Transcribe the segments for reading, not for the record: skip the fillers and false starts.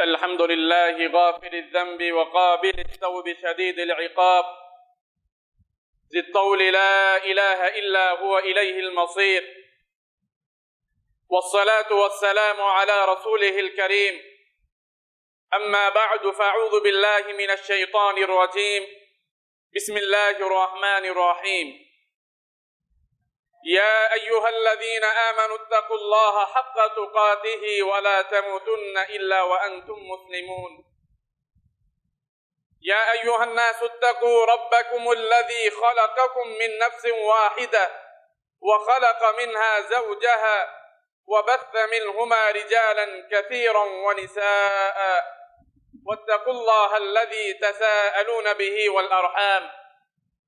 الحمد لله غافر الذنب وقابل التوب شديد العقاب ذي الطول لا إله إلا هو إليه المصير، والصلاة والسلام على رسوله الكريم. أما بعد فأعوذ بالله من الشيطان الرجيم. بسم الله الرحمن الرحيم. يا أيها الذين آمنوا اتقوا الله حق تقاته ولا تموتن إلا وأنتم مسلمون. يا أيها الناس اتقوا ربكم الذي خلقكم من نفس واحدة وخلق منها زوجها وبث منهما رجالا كثيرا ونساء واتقوا الله الذي تساءلون به والأرحام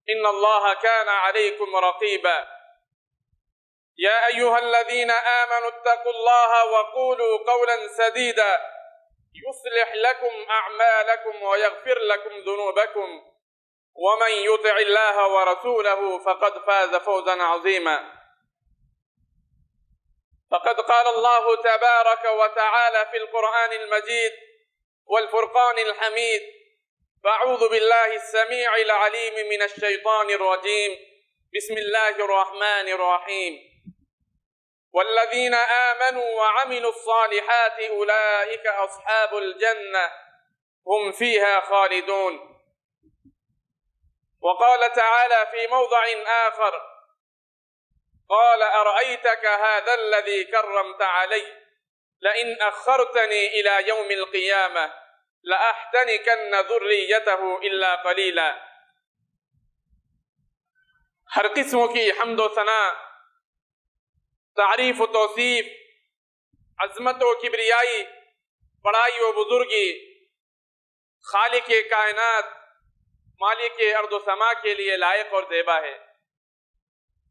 إن الله كان عليكم رقيبا. يا أيها الذين آمنوا اتقوا الله وقولوا قولا سديدا يصلح لكم أعمالكم ويغفر لكم ذنوبكم ومن يطع الله ورسوله فقد فاز فوزا عظيما. فقد قال الله تبارك وتعالى في القرآن المجيد والفرقان الحميد: فأعوذ بالله السميع العليم من الشيطان الرجيم. بسم الله الرحمن الرحيم. والذين آمنوا وعملوا الصالحات أولئك أصحاب الجنة هم فيها خالدون. وقال تعالى في موضع آخر: قال أرأيتك هذا الذي كرمت علي لئن أخرتني إلى يوم القيامة لأحتنكن ذريته إلا قليلا. ہر قسم کی حمد و ثنا، تعریف و توصیف، عظمت و کبریائی، بڑائی و بزرگی خالق کائنات، مالک ارض و سما کے لیے لائق اور زیبا ہے،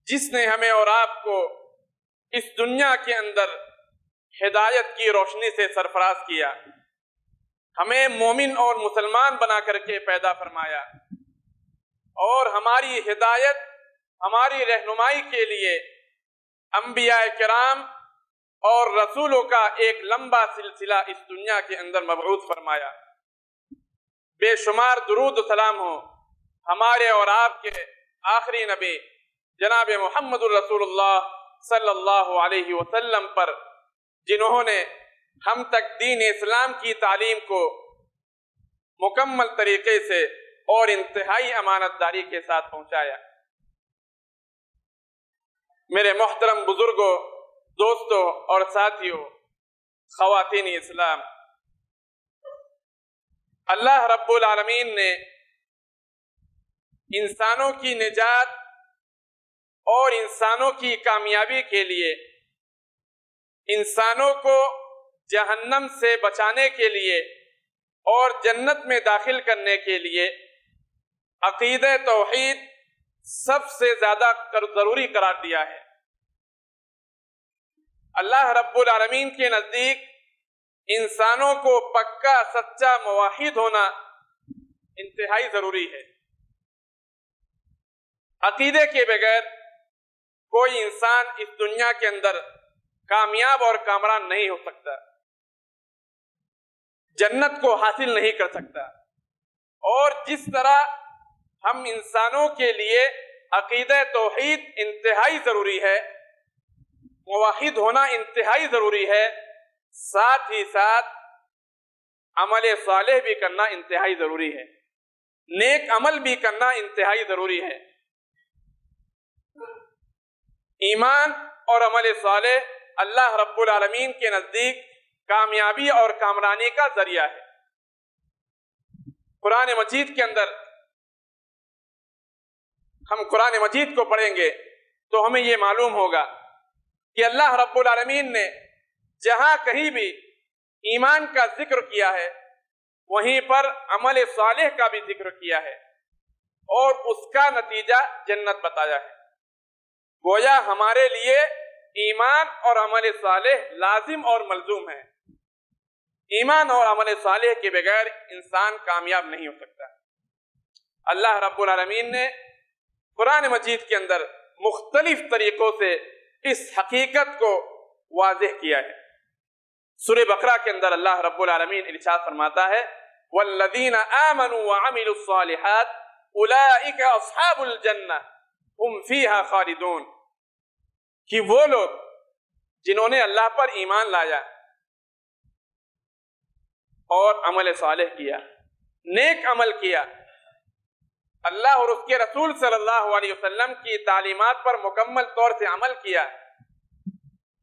جس نے ہمیں اور آپ کو اس دنیا کے اندر ہدایت کی روشنی سے سرفراز کیا، ہمیں مومن اور مسلمان بنا کر کے پیدا فرمایا، اور ہماری ہدایت، ہماری رہنمائی کے لیے انبیاء کرام اور رسولوں کا ایک لمبا سلسلہ اس دنیا کے اندر مبعوث فرمایا۔ بے شمار درود و سلام ہو ہمارے اور آپ کے آخری نبی جناب محمد الرسول اللہ صلی اللہ علیہ وسلم پر، جنہوں نے ہم تک دین اسلام کی تعلیم کو مکمل طریقے سے اور انتہائی امانت داری کے ساتھ پہنچایا۔ میرے محترم بزرگوں، دوستوں اور ساتھیوں، خواتین اسلام، اللہ رب العالمین نے انسانوں کی نجات اور انسانوں کی کامیابی کے لیے، انسانوں کو جہنم سے بچانے کے لیے اور جنت میں داخل کرنے کے لیے عقیدہ توحید سب سے زیادہ ضروری قرار دیا ہے۔ اللہ رب العالمین کے نزدیک انسانوں کو پکا سچا موحد ہونا انتہائی ضروری ہے۔ عقیدے کے بغیر کوئی انسان اس دنیا کے اندر کامیاب اور کامران نہیں ہو سکتا، جنت کو حاصل نہیں کر سکتا۔ اور جس طرح ہم انسانوں کے لیے عقیدہ توحید انتہائی ضروری ہے، موحد ہونا انتہائی ضروری ہے، ساتھ ہی ساتھ عمل صالح بھی کرنا انتہائی ضروری ہے، نیک عمل بھی کرنا انتہائی ضروری ہے۔ ایمان اور عمل صالح اللہ رب العالمین کے نزدیک کامیابی اور کامرانی کا ذریعہ ہے۔ قرآن مجید کے اندر ہم قرآن مجید کو پڑھیں گے تو ہمیں یہ معلوم ہوگا کہ اللہ رب العالمین نے جہاں کہیں بھی ایمان کا ذکر کیا ہے وہیں پر عمل صالح کا بھی ذکر کیا ہے اور اس کا نتیجہ جنت بتایا ہے۔ گویا ہمارے لیے ایمان اور عمل صالح لازم اور ملزوم ہے۔ ایمان اور عمل صالح کے بغیر انسان کامیاب نہیں ہو سکتا۔ اللہ رب العالمین نے قرآن مجید کے اندر مختلف طریقوں سے اس حقیقت کو واضح کیا ہے۔ سورہ بقرہ کے اندر اللہ رب العالمین ارشاد فرماتا ہے والذین آمنوا وعملوا الصالحات اولئک اصحاب الجنہ ہم فیہا خالدون، کہ وہ لوگ جنہوں نے اللہ پر ایمان لایا اور عمل صالح کیا، نیک عمل کیا، اللہ اور اس کے رسول صلی اللہ علیہ وسلم کی تعلیمات پر مکمل طور سے عمل کیا،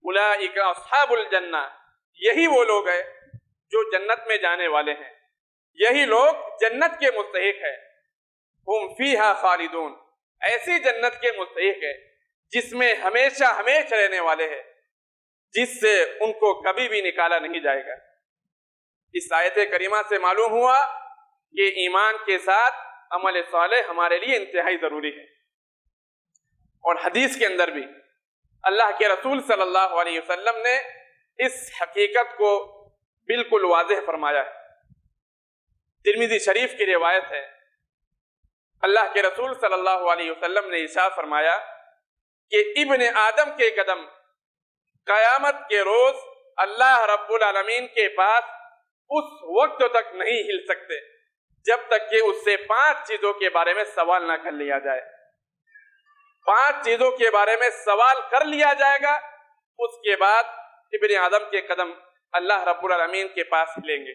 اولئک اصحاب الجنہ، یہی وہ لوگ ہیں جو جنت میں جانے والے ہیں، یہی لوگ جنت کے مستحق ہیں، ہم فیہا خالدون، ایسی جنت کے مستحق ہے جس میں ہمیشہ ہمیشہ رہنے والے ہیں، جس سے ان کو کبھی بھی نکالا نہیں جائے گا۔ اس آیت کریمہ سے معلوم ہوا کہ ایمان کے ساتھ عمل صالح ہمارے لیے انتہائی ضروری ہے، اور حدیث کے اندر بھی اللہ کے رسول صلی اللہ علیہ وسلم نے اس حقیقت کو بالکل واضح فرمایا ہے۔ ترمذی شریف کی روایت ہے، اللہ کے رسول صلی اللہ علیہ وسلم نے ارشاد فرمایا کہ ابن آدم کے قدم قیامت کے روز اللہ رب العالمین کے پاس اس وقت تک نہیں ہل سکتے جب تک کہ اس سے 5 چیزوں کے بارے میں سوال نہ کر لیا جائے۔ 5 چیزوں کے بارے میں سوال کر لیا جائے گا، اس کے بعد ابن آدم کے قدم اللہ رب العالمین کے پاس ہلیں گے۔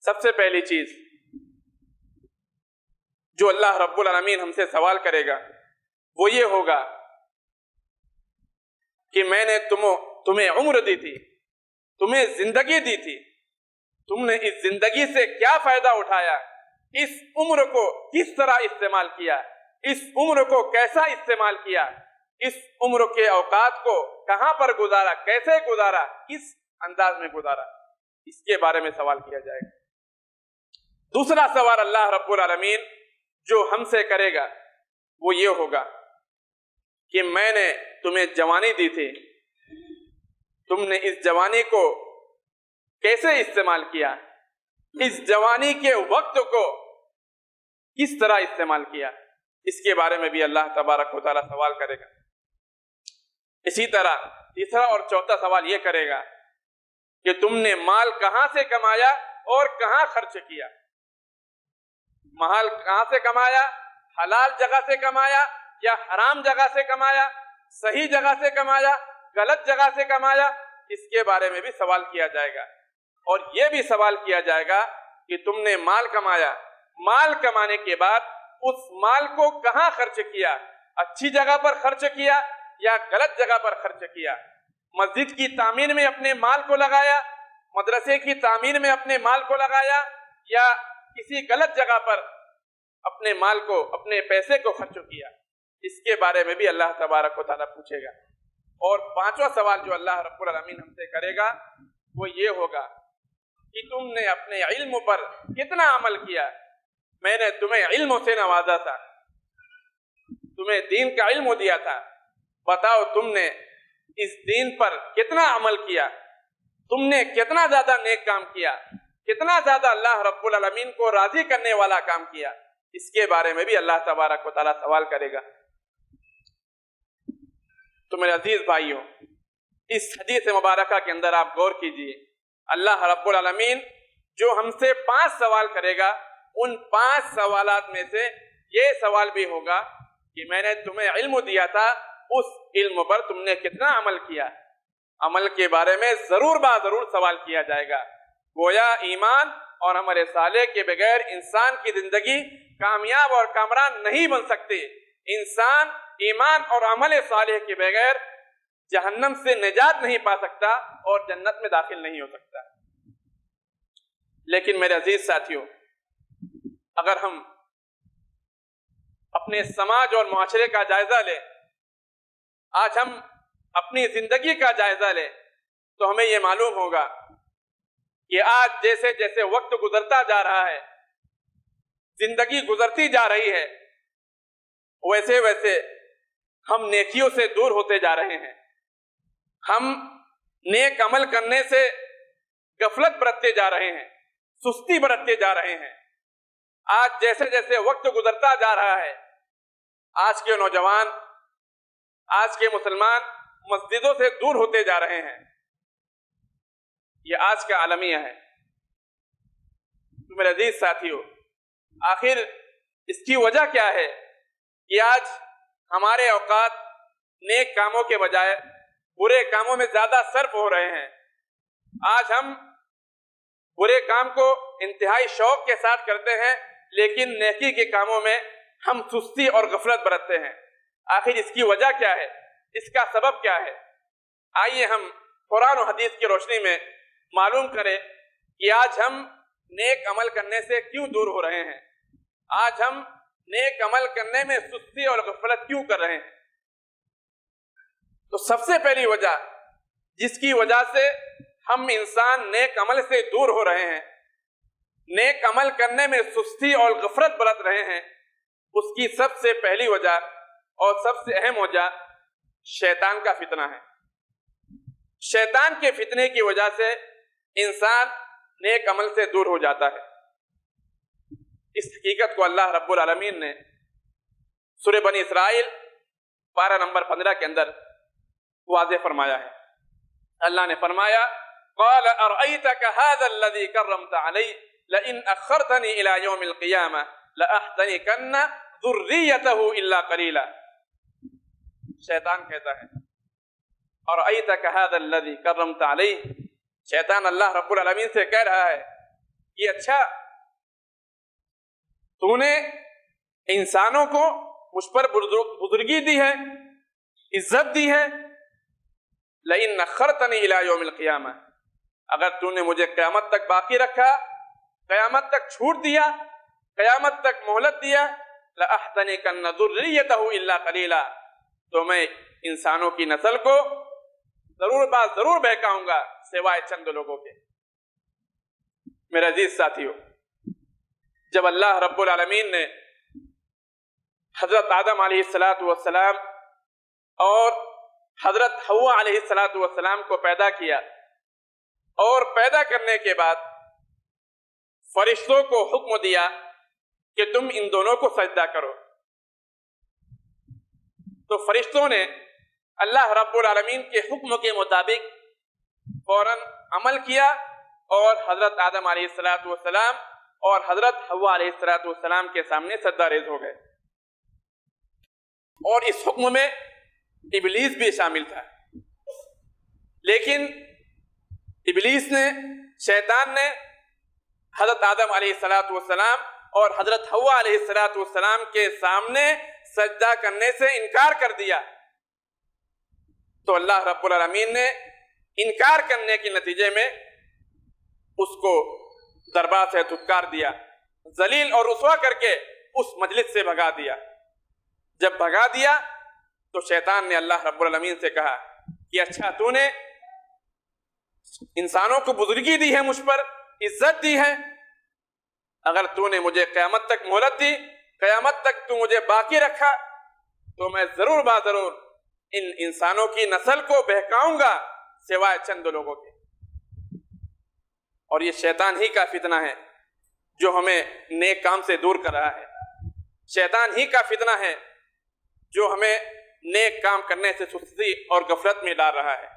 سب سے پہلی چیز جو اللہ رب العالمین ہم سے سوال کرے گا وہ یہ ہوگا کہ میں نے تمہیں عمر دی تھی، تمہیں زندگی دی تھی، تم نے اس زندگی سے کیا فائدہ اٹھایا، اس عمر کو کس طرح استعمال کیا، اس عمر کو کیسا استعمال کیا، اس عمر کے اوقات کو کہاں پر گزارا، کیسے گزارا، کس انداز میں گزارا، اس کے بارے میں سوال کیا جائے گا۔ دوسرا سوال اللہ رب العالمین جو ہم سے کرے گا وہ یہ ہوگا کہ میں نے تمہیں جوانی دی تھی، تم نے اس جوانی کو کیسے استعمال کیا، اس جوانی کے وقت کو کس طرح استعمال کیا، اس کے بارے میں بھی اللہ تبارک و تعالیٰ سوال کرے گا۔ اسی طرح تیسرا اور چوتھا سوال یہ کرے گا کہ تم نے مال کہاں سے کمایا اور کہاں خرچ کیا، مال کہاں سے کمایا، حلال جگہ سے کمایا یا حرام جگہ سے کمایا، صحیح جگہ سے کمایا، غلط جگہ سے کمایا، اس کے بارے میں بھی سوال کیا جائے گا۔ اور یہ بھی سوال کیا جائے گا کہ تم نے مال کمایا، مال کمانے کے بعد اس مال کو کہاں خرچ کیا، اچھی جگہ پر خرچ کیا یا غلط جگہ پر خرچ کیا، مسجد کی تعمیر میں اپنے مال کو لگایا، مدرسے کی تعمیر میں اپنے مال کو لگایا یا کسی غلط جگہ پر اپنے مال کو، اپنے پیسے کو خرچ کیا، اس کے بارے میں بھی اللہ تبارک و تعالیٰ پوچھے گا۔ اور پانچواں سوال جو اللہ رب العالمین ہم سے کرے گا وہ یہ ہوگا کہ تم نے اپنے علم پر کتنا عمل کیا، میں نے تمہیں علم سے نوازا تھا، تمہیں دین کا علم دیا تھا، بتاؤ تم نے اس دین پر کتنا عمل کیا، تم نے کتنا زیادہ نیک کام کیا، کتنا زیادہ اللہ رب العالمین کو راضی کرنے والا کام کیا، اس کے بارے میں بھی اللہ تبارک و تعالیٰ سوال کرے گا۔ تو میرے عزیز بھائیوں، اس حدیث مبارکہ کے اندر آپ غور کیجئے، اللہ رب العالمین جو ہم سے 5 سوال کرے گا، ان 5 سوالات میں سے یہ سوال بھی ہوگا کہ میں نے تمہیں علم دیا تھا، اس علم پر تم نے کتنا عمل کیا۔ عمل کے بارے میں ضرور ضرور سوال کیا جائے گا۔ گویا ایمان اور عمل صالح کے بغیر انسان کی زندگی کامیاب اور کامران نہیں بن سکتی۔ انسان ایمان اور عمل صالح کے بغیر جہنم سے نجات نہیں پا سکتا اور جنت میں داخل نہیں ہو سکتا۔ لیکن میرے عزیز ساتھیوں، اگر ہم اپنے سماج اور معاشرے کا جائزہ لیں، آج ہم اپنی زندگی کا جائزہ لیں، تو ہمیں یہ معلوم ہوگا کہ آج جیسے جیسے وقت گزرتا جا رہا ہے، زندگی گزرتی جا رہی ہے، ویسے ویسے ہم نیکیوں سے دور ہوتے جا رہے ہیں، ہم نیک عمل کرنے سے غفلت برتتے جا رہے ہیں، سستی برتتے جا رہے ہیں۔ آج جیسے جیسے وقت گزرتا جا رہا ہے، آج کے نوجوان، آج کے مسلمان مسجدوں سے دور ہوتے جا رہے ہیں، یہ آج کا عالمیہ ہے۔ تو میرے عزیز ساتھیو، آخر اس کی وجہ کیا ہے کہ آج ہمارے اوقات نیک کاموں کے بجائے برے کاموں میں زیادہ صرف ہو رہے ہیں۔ آج ہم برے کام کو انتہائی شوق کے ساتھ کرتے ہیں، لیکن نیکی کے کاموں میں ہم سستی اور غفلت برتتے ہیں۔ آخر اس کی وجہ کیا ہے؟ اس کا سبب کیا ہے؟ آئیے ہم قرآن و حدیث کی روشنی میں معلوم کریں کہ آج ہم نیک عمل کرنے سے کیوں دور ہو رہے ہیں، آج ہم نیک عمل کرنے میں سستی اور غفلت کیوں کر رہے ہیں۔ تو سب سے پہلی وجہ جس کی وجہ سے ہم انسان نیک عمل سے دور ہو رہے ہیں، نیک عمل کرنے میں سستی اور غفلت برت رہے ہیں، اس کی سب سے پہلی وجہ اور سب سے اہم وجہ شیطان کا فتنہ ہے۔ شیطان کے فتنے کی وجہ سے انسان نیک عمل سے دور ہو جاتا ہے۔ اس حقیقت کو اللہ رب العالمین نے سورہ بنی اسرائیل پارہ نمبر 15 کے اندر واضح فرمایا ہے۔ اللہ نے فرمایا قال ارأيتك هذا الذي كرمت علي لئن اخرتني الى يوم القيامة لاحتنكن ذريته الا قليلا۔ شیطان کہتا ہے ارأيتك هذا الذي كرمت علي، شیطان اللہ رب العالمین سے کہہ رہا ہے کہ اچھا تو نے انسانوں کو مجھ پر بزرگی دی ہے، عزت دی ہے، لئن اخرتنی الی یوم القیامہ، اگر تو نے مجھے قیامت تک باقی رکھا، قیامت تک چھوٹ دیا، قیامت تک مہلت دیا، لأحتنکن ذریتہ الا قلیلا، تو میں انسانوں کی نسل کو ضرور بہکاؤں گا سوائے چند لوگوں کے۔ میرے عزیز ساتھیو، جب اللہ رب العالمین نے حضرت آدم علیہ السلام اور حضرت حوا علیہ السلام کو پیدا کیا، اور پیدا کرنے کے بعد فرشتوں کو حکم دیا کہ تم ان دونوں کو سجدہ کرو، تو فرشتوں نے اللہ رب العالمین کے حکم کے مطابق فوراً عمل کیا، اور حضرت آدم علیہ السلام اور حضرت حوا علیہ السلام کے سامنے سجدہ ریز ہو گئے۔ اور اس حکم میں ابلیس بھی شامل تھا، لیکن ابلیس نے، شیطان نے حضرت آدم علیہ السلام اور حضرت حوا علیہ السلام کے سامنے سجدہ کرنے سے انکار کر دیا، تو اللہ رب العالمین نے انکار کرنے کے نتیجے میں اس کو دربار سے دھتکار دیا، ذلیل اور رسوا کر کے اس مجلس سے بھگا دیا۔ جب بھگا دیا تو شیطان نے اللہ رب العالمین سے کہا کہ اچھا تو نے انسانوں کو بزرگی دی ہے، مجھ پر عزت دی ہے، اگر تو نے مجھے قیامت تک مہلت دی، قیامت تک تو مجھے باقی رکھا، تو میں ضرور ان انسانوں کی نسل کو بہکاؤں گا سوائے چند لوگوں کے۔ اور یہ شیطان ہی کا فتنہ ہے جو ہمیں نیک کام سے دور کر رہا ہے، شیطان ہی کا فتنہ ہے جو ہمیں نیک کام کرنے سے سستی اور غفلت میں ڈال رہا ہے۔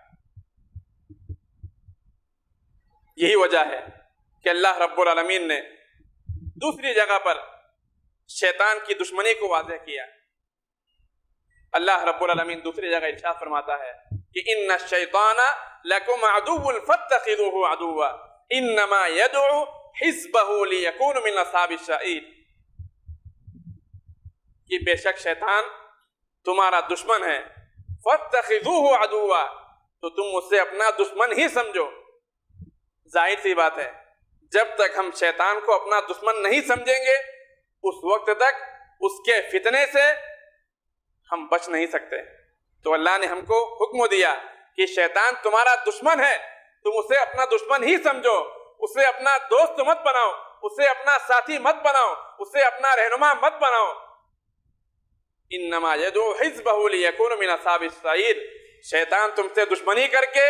یہی وجہ ہے کہ اللہ رب العالمین نے دوسری جگہ پر شیطان کی دشمنی کو واضح کیا۔ اللہ رب العالمین دوسری جگہ ارشاد فرماتا ہے کہ ان الشیطان لکم عدو فاتخذوه عدوا انما يدعو حزبه ليكون من اصحاب السعیر، کہ بے شک شیطان تمہارا دشمن ہے، فاتخذوه عدوا، تو تم اسے اپنا دشمن ہی سمجھو۔ ظاہر سی بات ہے، جب تک ہم شیطان کو اپنا دشمن نہیں سمجھیں گے اس وقت تک اس کے فتنے سے ہم بچ نہیں سکتے۔ تو اللہ نے ہم کو حکم دیا کہ شیطان تمہارا دشمن ہے، تم اسے اپنا دشمن ہی سمجھو، اسے اپنا دوست مت بناؤ، اسے اپنا ساتھی مت بناؤ، اسے اپنا رہنما مت بناؤ۔ انما یدعو حزبہ لیکون من اصحاب السعیر، شیطان تم سے دشمنی کر کے،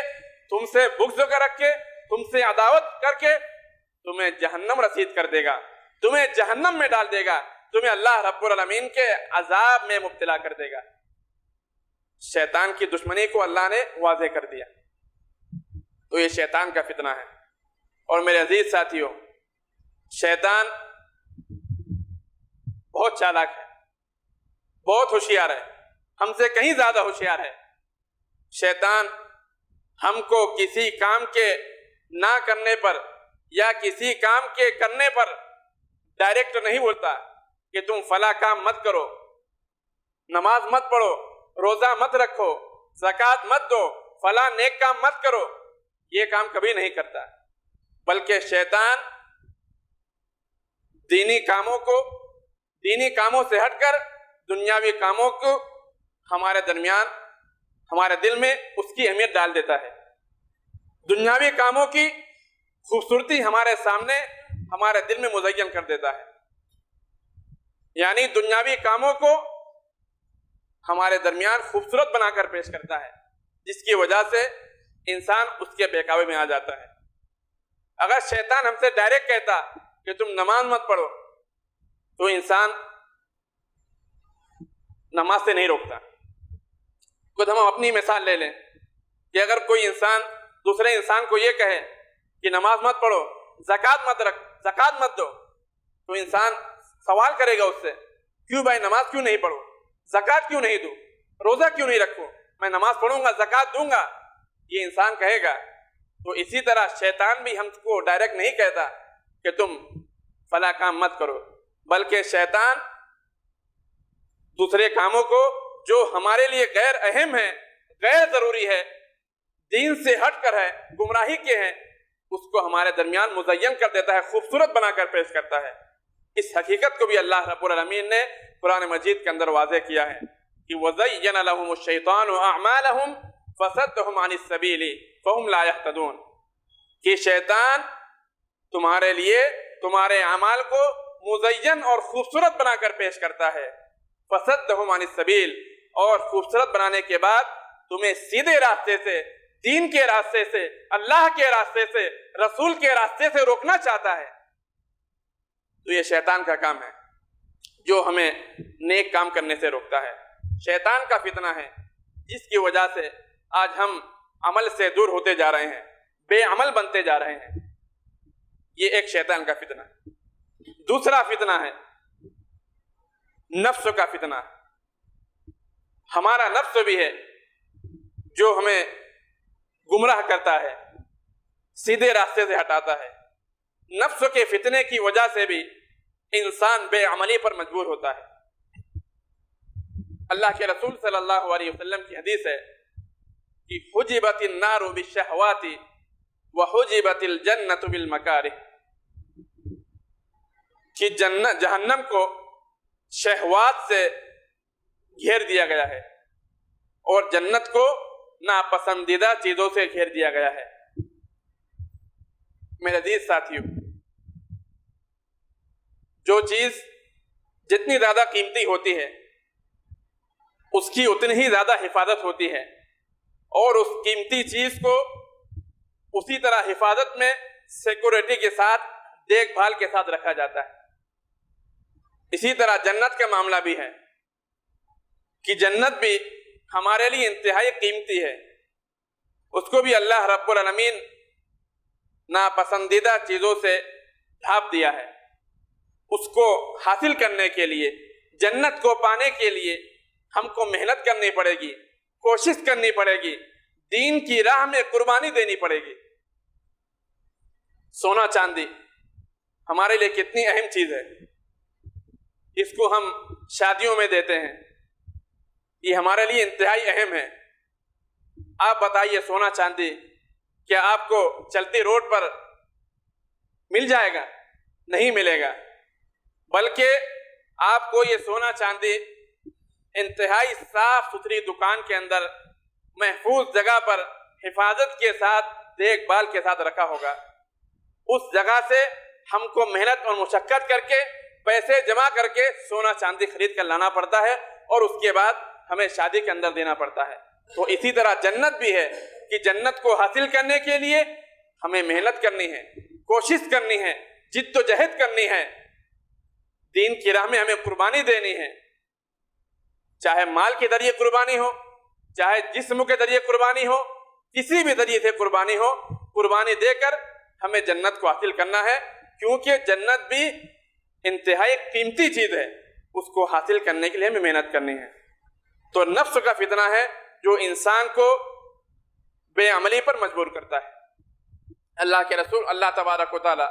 تم سے بغض رکھ کے، تم سے عداوت کر کے تمہیں جہنم رسید کر دے گا، تمہیں جہنم میں ڈال دے گا، تمہیں اللہ رب العالمین کے عذاب میں مبتلا کر دے گا۔ شیطان کی دشمنی کو اللہ نے واضح کر دیا۔ تو یہ شیطان کا فتنہ ہے۔ اور میرے عزیز ساتھیوں، شیطان بہت چالاک ہے، بہت ہوشیار ہے، ہم سے کہیں زیادہ ہوشیار ہے۔ شیطان ہم کو کسی کام کے نہ کرنے پر یا کسی کام کے کرنے پر ڈائریکٹ نہیں بولتا کہ تم فلاں کام مت کرو، نماز مت پڑھو، روزہ مت رکھو، زکوٰۃ مت دو، فلاں نیک کام مت کرو، یہ کام کبھی نہیں کرتا، بلکہ شیطان دینی کاموں سے ہٹ کر دنیاوی کاموں کو ہمارے درمیان، ہمارے دل میں اس کی اہمیت ڈال دیتا ہے۔ دنیاوی کاموں کی خوبصورتی ہمارے سامنے، ہمارے دل میں مزین کر دیتا ہے، یعنی دنیاوی کاموں کو ہمارے درمیان خوبصورت بنا کر پیش کرتا ہے، جس کی وجہ سے انسان اس کے بہکاوے میں آ جاتا ہے۔ اگر شیطان ہم سے ڈائریکٹ کہتا کہ تم نماز مت پڑھو، تو انسان نماز سے نہیں روکتا۔ خود ہم اپنی مثال لے لیں کہ اگر کوئی انسان دوسرے انسان کو یہ کہے کہ نماز مت پڑھو، زکوٰۃ مت دو، تو انسان سوال کرے گا اس سے، کیوں بھائی نماز کیوں نہیں پڑھو، زکوٰۃ کیوں نہیں دوں، روزہ کیوں نہیں رکھوں، میں نماز پڑھوں گا، زکوٰۃ دوں گا، یہ انسان کہے گا۔ تو اسی طرح شیطان بھی ہم کو ڈائریکٹ نہیں کہتا کہ تم فلاں کام مت کرو، بلکہ شیطان دوسرے کاموں کو جو ہمارے لیے غیر اہم ہے، غیر ضروری ہے، دین سے ہٹ کر ہے، گمراہی کے ہیں، اس کو ہمارے درمیان مزین کر دیتا ہے، خوبصورت بنا کر پیش کرتا ہے۔ اس حقیقت کو بھی اللہ رب العالمین نے قرآن مجید کے اندر واضح کیا ہے کہ وَزَيَّنَ لَهُمُ الشَّيْطَانُ أَعْمَالَهُمْ فَصَدَّهُمْ عَنِ السَّبِيلِ فَهُمْ لَا يَهْتَدُونَ کہ شیطان تمہارے لیے تمہارے اعمال کو مزین اور خوبصورت بنا کر پیش کرتا ہے، فَصَدَّهُمْ عَنِ السَّبِيلِ، اور خوبصورت بنانے کے بعد تمہیں سیدھے راستے سے، دین کے راستے سے، اللہ کے راستے سے، رسول کے راستے سے روکنا چاہتا ہے۔ تو یہ شیطان کا کام ہے جو ہمیں نیک کام کرنے سے روکتا ہے، شیطان کا فتنہ ہے جس کی وجہ سے آج ہم عمل سے دور ہوتے جا رہے ہیں، بے عمل بنتے جا رہے ہیں۔ یہ ایک شیطان کا فتنہ ہے۔ دوسرا فتنہ ہے نفس کا فتنہ۔ ہمارا نفس بھی ہے جو ہمیں گمراہ کرتا ہے، سیدھے راستے سے ہٹاتا ہے۔ نفس کے فتنے کی وجہ سے بھی انسان بے عملی پر مجبور ہوتا ہے۔ اللہ کے رسول صلی اللہ علیہ وسلم کی حدیث ہے کہ حجبت النار بالشہوات وحجبت الجنت بالمکارہ، کہ جہنم کو شہوات سے گھیر دیا گیا ہے اور جنت کو ناپسندیدہ چیزوں سے گھیر دیا گیا ہے۔ میرے عزیز ساتھیوں، جو چیز جتنی زیادہ قیمتی ہوتی ہے اس کی اتنی ہی زیادہ حفاظت ہوتی ہے، اور اس قیمتی چیز کو اسی طرح حفاظت میں سیکورٹی کے ساتھ، دیکھ بھال کے ساتھ رکھا جاتا ہے۔ اسی طرح جنت کا معاملہ بھی ہے کہ جنت بھی ہمارے لیے انتہائی قیمتی ہے، اس کو بھی اللہ رب العالمین ناپسندیدہ چیزوں سے ڈھانپ دیا ہے۔ اس کو حاصل کرنے کے لیے، جنت کو پانے کے لیے ہم کو محنت کرنی پڑے گی، کوشش کرنی پڑے گی، دین کی راہ میں قربانی دینی پڑے گی۔ سونا چاندی ہمارے لیے کتنی اہم چیز ہے، اس کو ہم شادیوں میں دیتے ہیں، یہ ہمارے لیے انتہائی اہم ہے۔ آپ بتائیے سونا چاندی کیا آپ کو چلتی روڈ پر مل جائے گا؟ نہیں ملے گا، بلکہ آپ کو یہ سونا چاندی انتہائی صاف ستھری دکان کے اندر محفوظ جگہ پر حفاظت کے ساتھ، دیکھ بھال کے ساتھ رکھا ہوگا۔ اس جگہ سے ہم کو محنت اور مشقت کر کے، پیسے جمع کر کے سونا چاندی خرید کر لانا پڑتا ہے، اور اس کے بعد ہمیں شادی کے اندر دینا پڑتا ہے۔ تو اسی طرح جنت بھی ہے کہ جنت کو حاصل کرنے کے لیے ہمیں محنت کرنی ہے، کوشش کرنی ہے، جد و جہد کرنی ہے، دین کی راہ میں ہمیں قربانی دینی ہے، چاہے مال کے ذریعے قربانی ہو، چاہے جسم کے ذریعے قربانی ہو، کسی بھی ذریعے سے قربانی ہو، قربانی دے کر ہمیں جنت کو حاصل کرنا ہے، کیونکہ جنت بھی انتہائی قیمتی چیز ہے، اس کو حاصل کرنے کے لیے ہمیں محنت کرنی ہے۔ تو نفس کا فتنہ ہے جو انسان کو بے عملی پر مجبور کرتا ہے۔ اللہ کے رسول اللہ تبارک و تعالی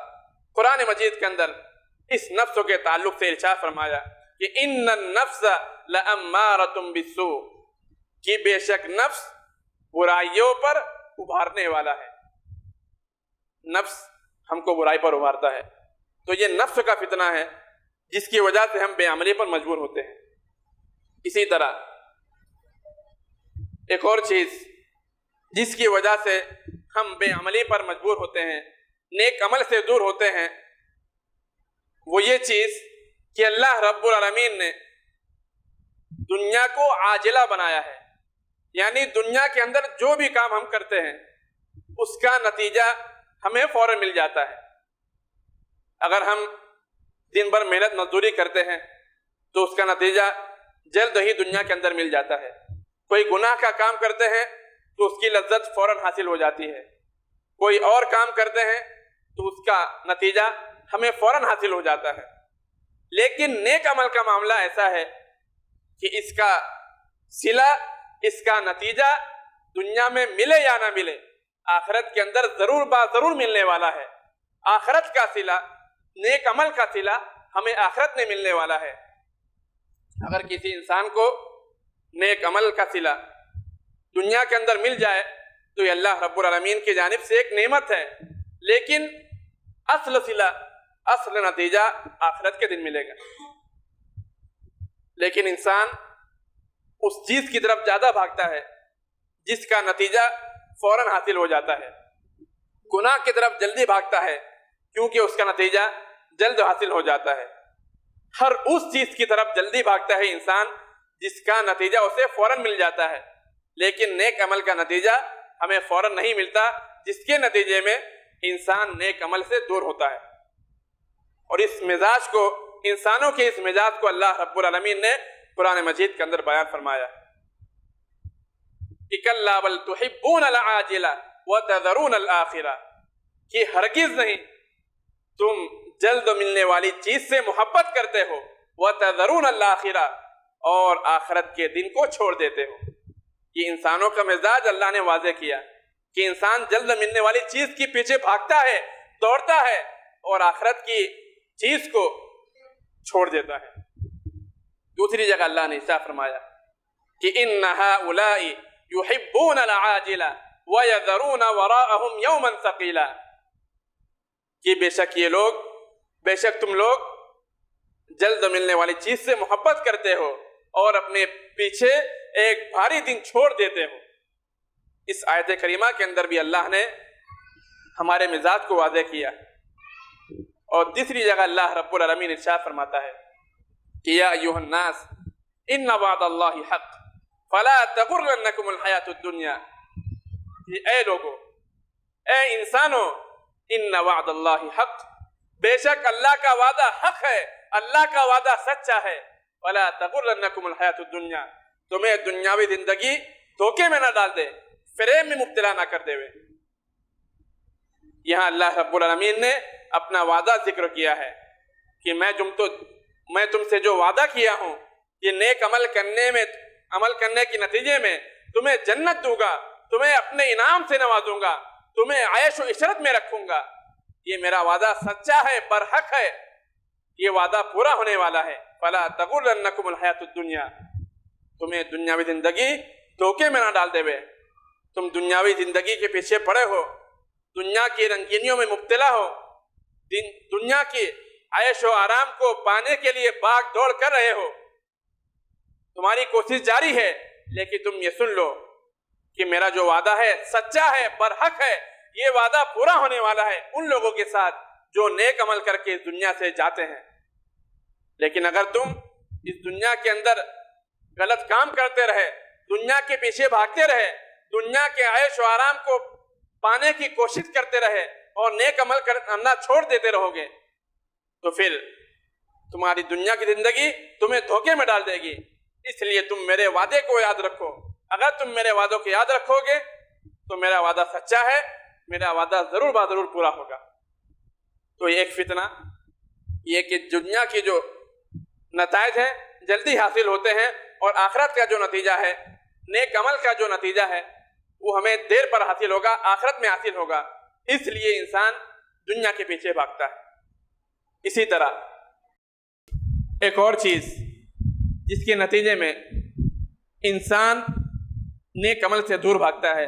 قرآن مجید کے اندر اس نفس کے تعلق سے ارشاد فرمایا کہ ان النفس لامارۃ بالسوء، کہ بے شک نفس برائیوں پر ابھارنے والا ہے۔ نفس ہم کو برائی پر ابھارتا ہے، تو یہ نفس کا فتنہ ہے جس کی وجہ سے ہم بے عملی پر مجبور ہوتے ہیں۔ اسی طرح ایک اور چیز جس کی وجہ سے ہم بے عملی پر مجبور ہوتے ہیں، نیک عمل سے دور ہوتے ہیں، وہ یہ چیز کہ اللہ رب العالمین نے دنیا کو عاجلہ بنایا ہے، یعنی دنیا کے اندر جو بھی کام ہم کرتے ہیں اس کا نتیجہ ہمیں فوراً مل جاتا ہے۔ اگر ہم دن بھر محنت مزدوری کرتے ہیں تو اس کا نتیجہ جلد ہی دنیا کے اندر مل جاتا ہے۔ کوئی گناہ کا کام کرتے ہیں تو اس کی لذت فوراً حاصل ہو جاتی ہے، کوئی اور کام کرتے ہیں تو اس کا نتیجہ ہمیں فوراً حاصل ہو جاتا ہے۔ لیکن نیک عمل کا معاملہ ایسا ہے کہ اس کا صلہ، اس کا نتیجہ دنیا میں ملے یا نہ ملے، آخرت کے اندر ضرور ضرور ملنے والا ہے۔ آخرت کا صلہ، نیک عمل کا صلہ ہمیں آخرت میں ملنے والا ہے۔ اگر کسی انسان کو نیک عمل کا صلہ دنیا کے اندر مل جائے تو یہ اللہ رب العالمین کی جانب سے ایک نعمت ہے، لیکن اصل صلہ، اصل نتیجہ آخرت کے دن ملے گا۔ لیکن انسان اس چیز کی طرف زیادہ بھاگتا ہے جس کا نتیجہ فوراً حاصل ہو جاتا ہے، گناہ کی طرف جلدی بھاگتا ہے کیونکہ اس کا نتیجہ جلد حاصل ہو جاتا ہے۔ ہر اس چیز کی طرف جلدی بھاگتا ہے انسان جس کا نتیجہ اسے فوراً مل جاتا ہے، لیکن نیک عمل کا نتیجہ ہمیں فوراً نہیں ملتا، جس کے نتیجے میں انسان نیک عمل سے دور ہوتا ہے۔ اور اس مزاج کو، انسانوں کے اس مزاج کو اللہ رب العالمین نے قرآن مجید کے اندر بیان فرمایا کہ کَلَّا بَلْ تُحِبُّونَ الْعَاجِلَةَ وَتَذَرُونَ الْآخِرَةَ، کہ ہرگز نہیں، تم جلد ملنے والی چیز سے محبت کرتے ہو، وَتَذَرُونَ الْآخِرَةَ، اور آخرت کے دن کو چھوڑ دیتے ہو۔ یہ انسانوں کا مزاج اللہ نے واضح کیا کہ انسان جلد ملنے والی چیز کے پیچھے بھاگتا ہے، دوڑتا ہے، اور آخرت کی چیز کو چھوڑ دیتا ہے۔ دوسری جگہ اللہ نے ارشاد فرمایا کہ إِنَّ هَؤُلَاءِ يُحِبُّونَ الْعَاجِلَةَ وَيَذَرُونَ وَرَاءَهُمْ يَوْمًا ثَقِيلًا، کہ بے شک یہ لوگ، بے شک تم لوگ جلد ملنے والی چیز سے محبت کرتے ہو اور اپنے پیچھے ایک بھاری دن چھوڑ دیتے ہو۔ اس آیت کریمہ کے اندر بھی اللہ نے ہمارے مزاج کو واضح کیا۔ اور تیسری جگہ اللہ رب العالمین ارشاد فرماتا ہے کہ یا ایھا الناس ان وعد اللہ حق فلا تغرنکم الحیاۃ الدنیا، کہ اے لوگو، اے انسانو، ان وعد اللہ حق، بے شک اللہ کا وعدہ حق ہے، اللہ کا وعدہ سچا ہے۔ وَلَا تَغُرَّنَّكُمُ الْحَيَاةُ الدُّنْيَا، تمہیں دنیاوی زندگی دھوکے میں نہ ڈال دے، فریب میں مبتلا نہ کر دے۔ یہاں اللہ رب العالمین نے اپنا وعدہ ذکر کیا ہے کہ میں تم سے جو وعدہ کیا ہوں، یہ نیک عمل کرنے کے نتیجے میں تمہیں جنت دوں گا، تمہیں اپنے انعام سے نوازوں گا، تمہیں عیش و عشرت میں رکھوں گا، یہ میرا وعدہ سچا ہے، برحق ہے، یہ وعدہ پورا ہونے والا ہے۔ فَلَا تَغُرَّنَّكُمُ الْحَيَاةُ الدُّنْيَا، تمہیں دنیاوی زندگی دھوکے میں نہ ڈال دے۔ تم دنیاوی زندگی کے پیچھے پڑے ہو، دنیا کی رنگینیوں میں مبتلا ہو، دنیا کی عیش و آرام کو پانے کے لیے بھاگ دوڑ کر رہے ہو، تمہاری کوشش جاری ہے، لیکن تم یہ سن لو کہ میرا جو وعدہ ہے سچا ہے، برحق ہے، یہ وعدہ پورا ہونے والا ہے ان لوگوں کے ساتھ جو نیک عمل کر کے اس دنیا سے جاتے ہیں۔ لیکن اگر تم اس دنیا کے اندر غلط کام کرتے رہے، دنیا کے پیچھے بھاگتے رہے، دنیا کے عیش و آرام کو پانے کی کوشش کرتے رہے اور نیک عمل کرنا چھوڑ دیتے رہو گے، تو پھر تمہاری دنیا کی زندگی تمہیں دھوکے میں ڈال دے گی۔ اس لیے تم میرے وعدے کو یاد رکھو، اگر تم میرے وعدوں کو یاد رکھو گے تو میرا وعدہ سچا ہے، میرا وعدہ ضرور ضرور پورا ہوگا۔ تو یہ ایک فتنہ یہ کہ دنیا کی جو نتائج ہیں جلدی حاصل ہوتے ہیں، اور آخرت کا جو نتیجہ ہے، نیک عمل کا جو نتیجہ ہے، وہ ہمیں دیر پر حاصل ہوگا، آخرت میں حاصل ہوگا۔ اس لیے انسان دنیا کے پیچھے بھاگتا ہے۔ اسی طرح ایک اور چیز جس کے نتیجے میں انسان نیک عمل سے دور بھاگتا ہے،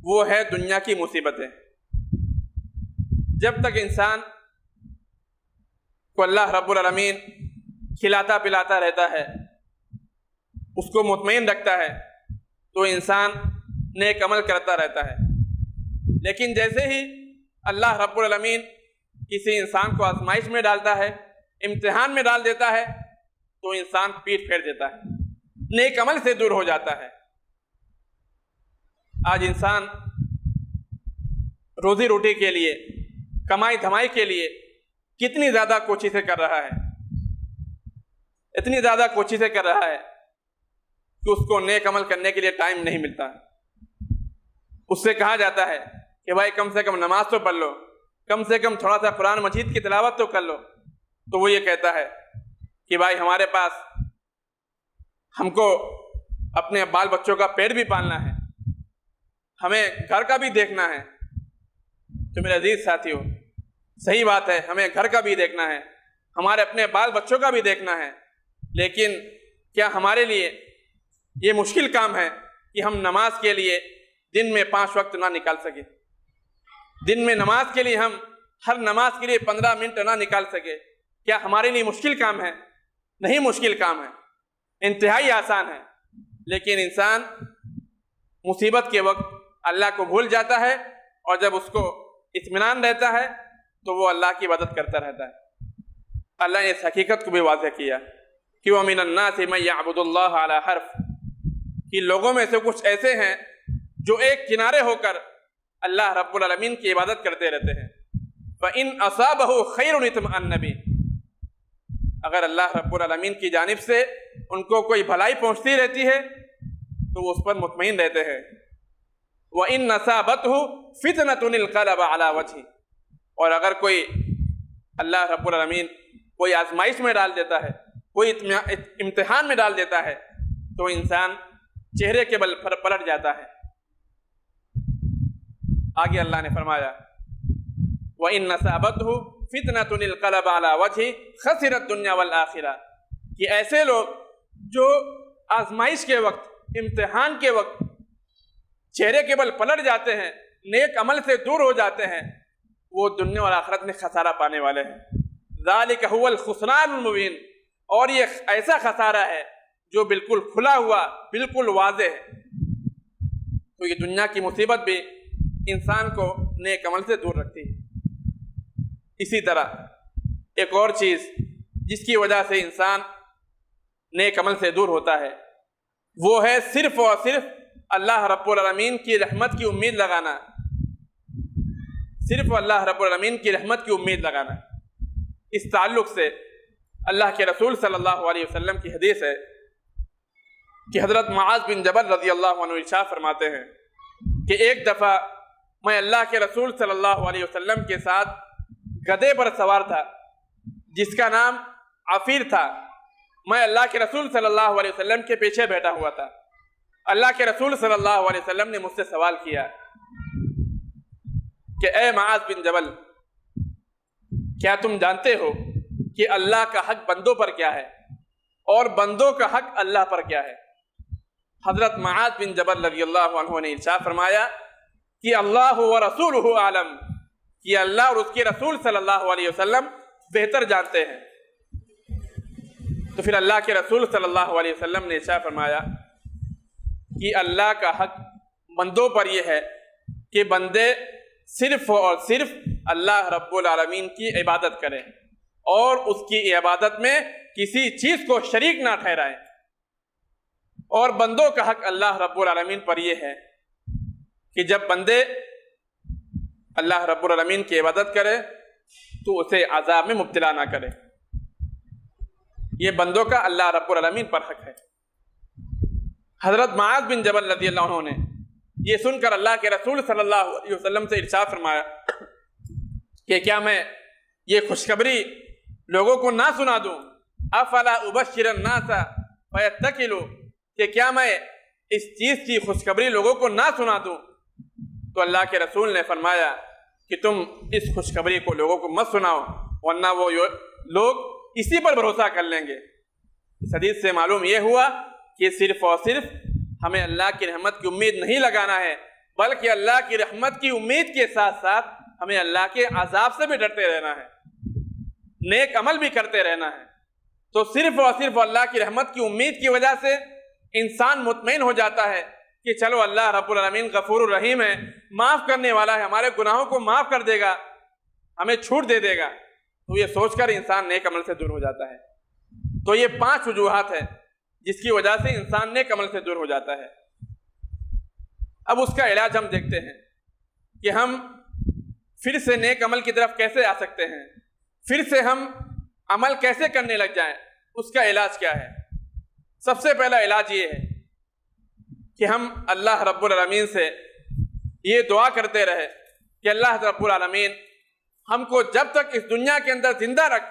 وہ ہے دنیا کی مصیبتیں۔ جب تک انسان کو اللہ رب العالمین کھلاتا پلاتا رہتا ہے، اس کو مطمئن رکھتا ہے، تو انسان نیک عمل کرتا رہتا ہے۔ لیکن جیسے ہی اللہ رب العالمین کسی انسان کو آزمائش میں ڈالتا ہے، امتحان میں ڈال دیتا ہے، تو انسان پیٹ پھیر دیتا ہے، نیک عمل سے دور ہو جاتا ہے۔ آج انسان روزی روٹی کے لیے، کمائی دھمائی کے لیے کتنی زیادہ کوششیں کر رہا ہے، اتنی زیادہ کوششیں کر رہا ہے کہ اس کو نیک عمل کرنے کے لیے ٹائم نہیں ملتا۔ اس سے کہا جاتا ہے کہ بھائی کم سے کم نماز تو پڑھ لو، کم سے کم تھوڑا سا قرآن مجید کی تلاوت تو کر لو، تو وہ یہ کہتا ہے کہ بھائی ہمارے پاس ہم کو اپنے بال بچوں کا پیٹ بھی پالنا ہے، ہمیں گھر کا بھی دیکھنا ہے۔ تو میرے عزیز ساتھیو، صحیح بات ہے، ہمیں گھر کا بھی دیکھنا ہے، ہمارے اپنے بال بچوں کا بھی دیکھنا ہے، لیکن کیا ہمارے لیے یہ مشکل کام ہے کہ ہم نماز کے لیے دن میں 5 وقت نہ نکال سکے؟ دن میں نماز کے لیے ہم ہر نماز کے لیے 15 منٹ نہ نکال سکے؟ کیا ہمارے لیے مشکل کام ہے؟ نہیں مشکل کام ہے، انتہائی آسان ہے۔ لیکن انسان مصیبت کے وقت اللہ کو بھول جاتا ہے، اور جب اس کو اطمینان رہتا ہے تو وہ اللہ کی عبادت کرتا رہتا ہے۔ اللہ نے اس حقیقت کو بھی واضح کیا کہ وَمِنَ النَّاسِ مَن يَعْبُدُ اللَّهَ عَلَى حَرْفٍ، کہ لوگوں میں سے کچھ ایسے ہیں جو ایک کنارے ہو کر اللہ رب العالمین کی عبادت کرتے رہتے ہیں۔ فَإِنْ أَصَابَهُ خَيْرٌ اطْمَأَنَّ بِهِ، اگر اللہ رب العالمین کی جانب سے ان کو کوئی بھلائی پہنچتی رہتی ہے تو وہ اس پر مطمئن رہتے ہیں۔ وَإِنْ أَصَابَتْهُ فِتْنَةٌ انقلب عَلَى وَجْهِهِ، اور اگر کوئی اللہ رب العالمین کوئی آزمائش میں ڈال دیتا ہے، کوئی امتحان میں ڈال دیتا ہے، تو انسان چہرے کے بل پر پلٹ جاتا ہے۔ آگے اللہ نے فرمایا وَإِنْ أَصَابَتْهُ فِتْنَةٌ انقلب عَلَى وَجْهِهِ خَسِرَ الدُّنْيَا وَالْآخِرَةَ، کہ ایسے لوگ جو آزمائش کے وقت، امتحان کے وقت چہرے کے بل پلٹ جاتے ہیں، نیک عمل سے دور ہو جاتے ہیں، وہ دنیا اور آخرت میں خسارہ پانے والے ہیں۔ ذَلِكَ هُوَ الْخُسْرَانُ الْمُبِينُ، اور یہ ایسا خسارہ ہے جو بالکل کھلا ہوا، بالکل واضح ہے۔ تو یہ دنیا کی مصیبت بھی انسان کو نیک عمل سے دور رکھتی ہے۔ اسی طرح ایک اور چیز جس کی وجہ سے انسان نیک عمل سے دور ہوتا ہے، وہ ہے صرف اور صرف اللہ رب العالمین کی رحمت کی امید لگانا، صرف اللہ رب العالمین کی رحمت کی امید لگانا۔ اس تعلق سے اللہ کے رسول صلی اللہ علیہ وسلم کی حدیث ہے کہ حضرت معاذ بن جبل رضی اللہ عنہ ارشاد فرماتے ہیں کہ ایک دفعہ میں اللہ کے رسول صلی اللہ علیہ وسلم کے ساتھ گدھے پر سوار تھا جس کا نام عفیر تھا۔ میں اللہ کے رسول صلی اللہ علیہ وسلم کے پیچھے بیٹھا ہوا تھا۔ اللہ کے رسول صلی اللہ علیہ وسلم نے مجھ سے سوال کیا کہ اے معاذ بن جبل، کیا تم جانتے ہو کہ اللہ کا حق بندوں پر کیا ہے اور بندوں کا حق اللہ پر کیا ہے؟ حضرت معاذ بن جبل رضی اللہ عنہ نے ارشاد فرمایا کہ اللہ و رسولہ عالم، کہ اللہ اور اس کے رسول صلی اللہ علیہ وسلم بہتر جانتے ہیں۔ تو پھر اللہ کے رسول صلی اللہ علیہ وسلم نے ارشاد فرمایا کہ اللہ کا حق بندوں پر یہ ہے کہ بندے صرف اور صرف اللہ رب العالمین کی عبادت کریں اور اس کی عبادت میں کسی چیز کو شریک نہ ٹھہرائیں، اور بندوں کا حق اللہ رب العالمین پر یہ ہے کہ جب بندے اللہ رب العالمین کی عبادت کرے تو اسے عذاب میں مبتلا نہ کرے۔ یہ بندوں کا اللہ رب العالمین پر حق ہے۔ حضرت معاذ بن جبل رضی اللہ عنہ نے یہ سن کر اللہ کے رسول صلی اللہ علیہ وسلم سے ارشاد فرمایا کہ کیا میں یہ خوشخبری لوگوں کو نہ سنا دوں؟ افلا ابشر الناس فیتکلوا، کہ کیا میں اس چیز کی خوشخبری لوگوں کو نہ سنا دوں؟ تو اللہ کے رسول نے فرمایا کہ تم اس خوشخبری کو لوگوں کو مت سناؤ، ورنہ وہ لوگ اسی پر بھروسہ کر لیں گے۔ اس حدیث سے معلوم یہ ہوا کہ صرف اور صرف ہمیں اللہ کی رحمت کی امید نہیں لگانا ہے، بلکہ اللہ کی رحمت کی امید کے ساتھ ساتھ ہمیں اللہ کے عذاب سے بھی ڈرتے رہنا ہے، نیک عمل بھی کرتے رہنا ہے۔ تو صرف اور صرف اللہ کی رحمت کی امید کی وجہ سے انسان مطمئن ہو جاتا ہے کہ چلو اللہ رب العالمین غفور الرحیم ہے، معاف کرنے والا ہے، ہمارے گناہوں کو معاف کر دے گا، ہمیں چھوٹ دے دے گا۔ تو یہ سوچ کر انسان نیک عمل سے دور ہو جاتا ہے۔ تو یہ 5 وجوہات ہیں جس کی وجہ سے انسان نیک عمل سے دور ہو جاتا ہے۔ اب اس کا علاج ہم دیکھتے ہیں کہ ہم پھر سے نیک عمل کی طرف کیسے آ سکتے ہیں، پھر سے ہم عمل کیسے کرنے لگ جائیں، اس کا علاج کیا ہے؟ سب سے پہلا علاج یہ ہے کہ ہم اللہ رب العالمین سے یہ دعا کرتے رہے کہ اللہ رب العالمین ہم کو جب تک اس دنیا کے اندر زندہ رکھ،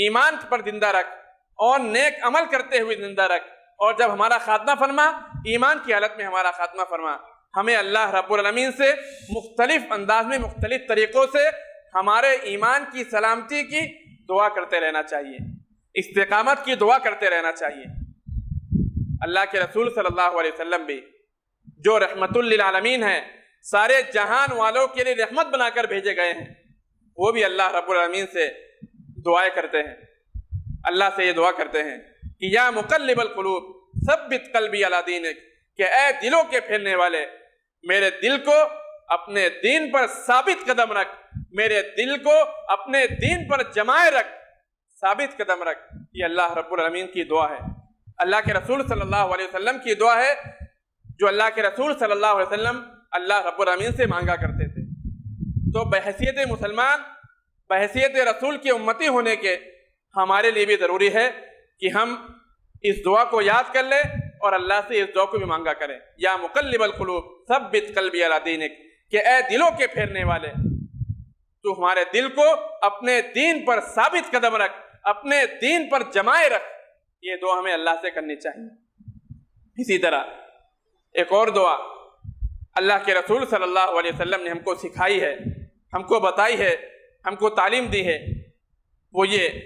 ایمان پر زندہ رکھ اور نیک عمل کرتے ہوئے زندہ رکھ، اور جب ہمارا خاتمہ فرما، ایمان کی حالت میں ہمارا خاتمہ فرما۔ ہمیں اللہ رب العالمین سے مختلف انداز میں، مختلف طریقوں سے ہمارے ایمان کی سلامتی کی دعا کرتے رہنا چاہیے، استقامت کی دعا کرتے رہنا چاہیے۔ اللہ کے رسول صلی اللہ علیہ وسلم بھی جو رحمت للعالمین ہیں، سارے جہان والوں کے لیے رحمت بنا کر بھیجے گئے ہیں، وہ بھی اللہ رب العالمین سے دعائیں کرتے ہیں، اللہ سے یہ دعا کرتے ہیں کہ یا مقلب القلوب ثبت قلبی علی دینک، کہ اے دلوں کے پھیرنے والے، میرے دل کو اپنے دین پر ثابت قدم رکھ، میرے دل کو اپنے دین پر جمائے رکھ، ثابت قدم رکھ۔ یہ اللہ رب العالمین کی دعا ہے، اللہ کے رسول صلی اللہ علیہ وسلم کی دعا ہے، جو اللہ کے رسول صلی اللہ علیہ وسلم اللہ رب العالمین سے مانگا کرتے تھے۔ تو بحیثیت مسلمان، بحیثیت رسول کی امتی ہونے کے ہمارے لیے بھی ضروری ہے کہ ہم اس دعا کو یاد کر لیں اور اللہ سے اس دعا کو بھی مانگا کریں، یا مقلب القلوب ثبت قلبی علی دینک، کہ اے دلوں کے پھیرنے والے، تو ہمارے دل کو اپنے دین پر ثابت قدم رکھ، اپنے دین پر جمائے رکھ۔ یہ دعا ہمیں اللہ سے کرنی چاہیے۔ اسی طرح ایک اور دعا اللہ کے رسول صلی اللہ علیہ وسلم نے ہم کو سکھائی ہے، ہم کو بتائی ہے، ہم کو تعلیم دی ہے، وہ یہ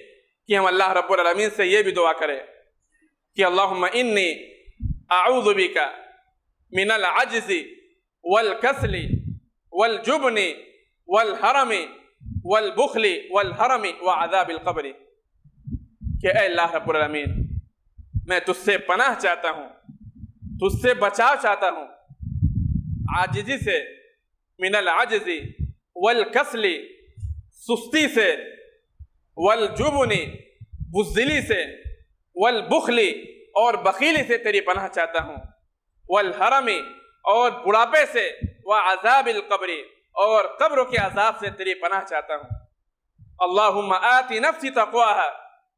کہ ہم اللہ رب العالمین سے یہ بھی دعا کریں کہ اللہم انی اعوذ بک من العجز والکسل والجبن والحرم والبخل والحرم وعذاب القبر، کہ اے اللہ رب العالمین میں تجھ سے پناہ چاہتا ہوں، تجھ سے بچاؤ چاہتا ہوں عاجزی سے، من العجز والکسل سستی سے، والجبن بزدلی سے، والبخل اور بخیلی سے تیری پناہ چاہتا ہوں، والحرم اور بڑھاپے سے، وعذاب القبر اور قبر کے عذاب سے تیری پناہ چاہتا ہوں۔ اللہم آتی نفسی تقواہا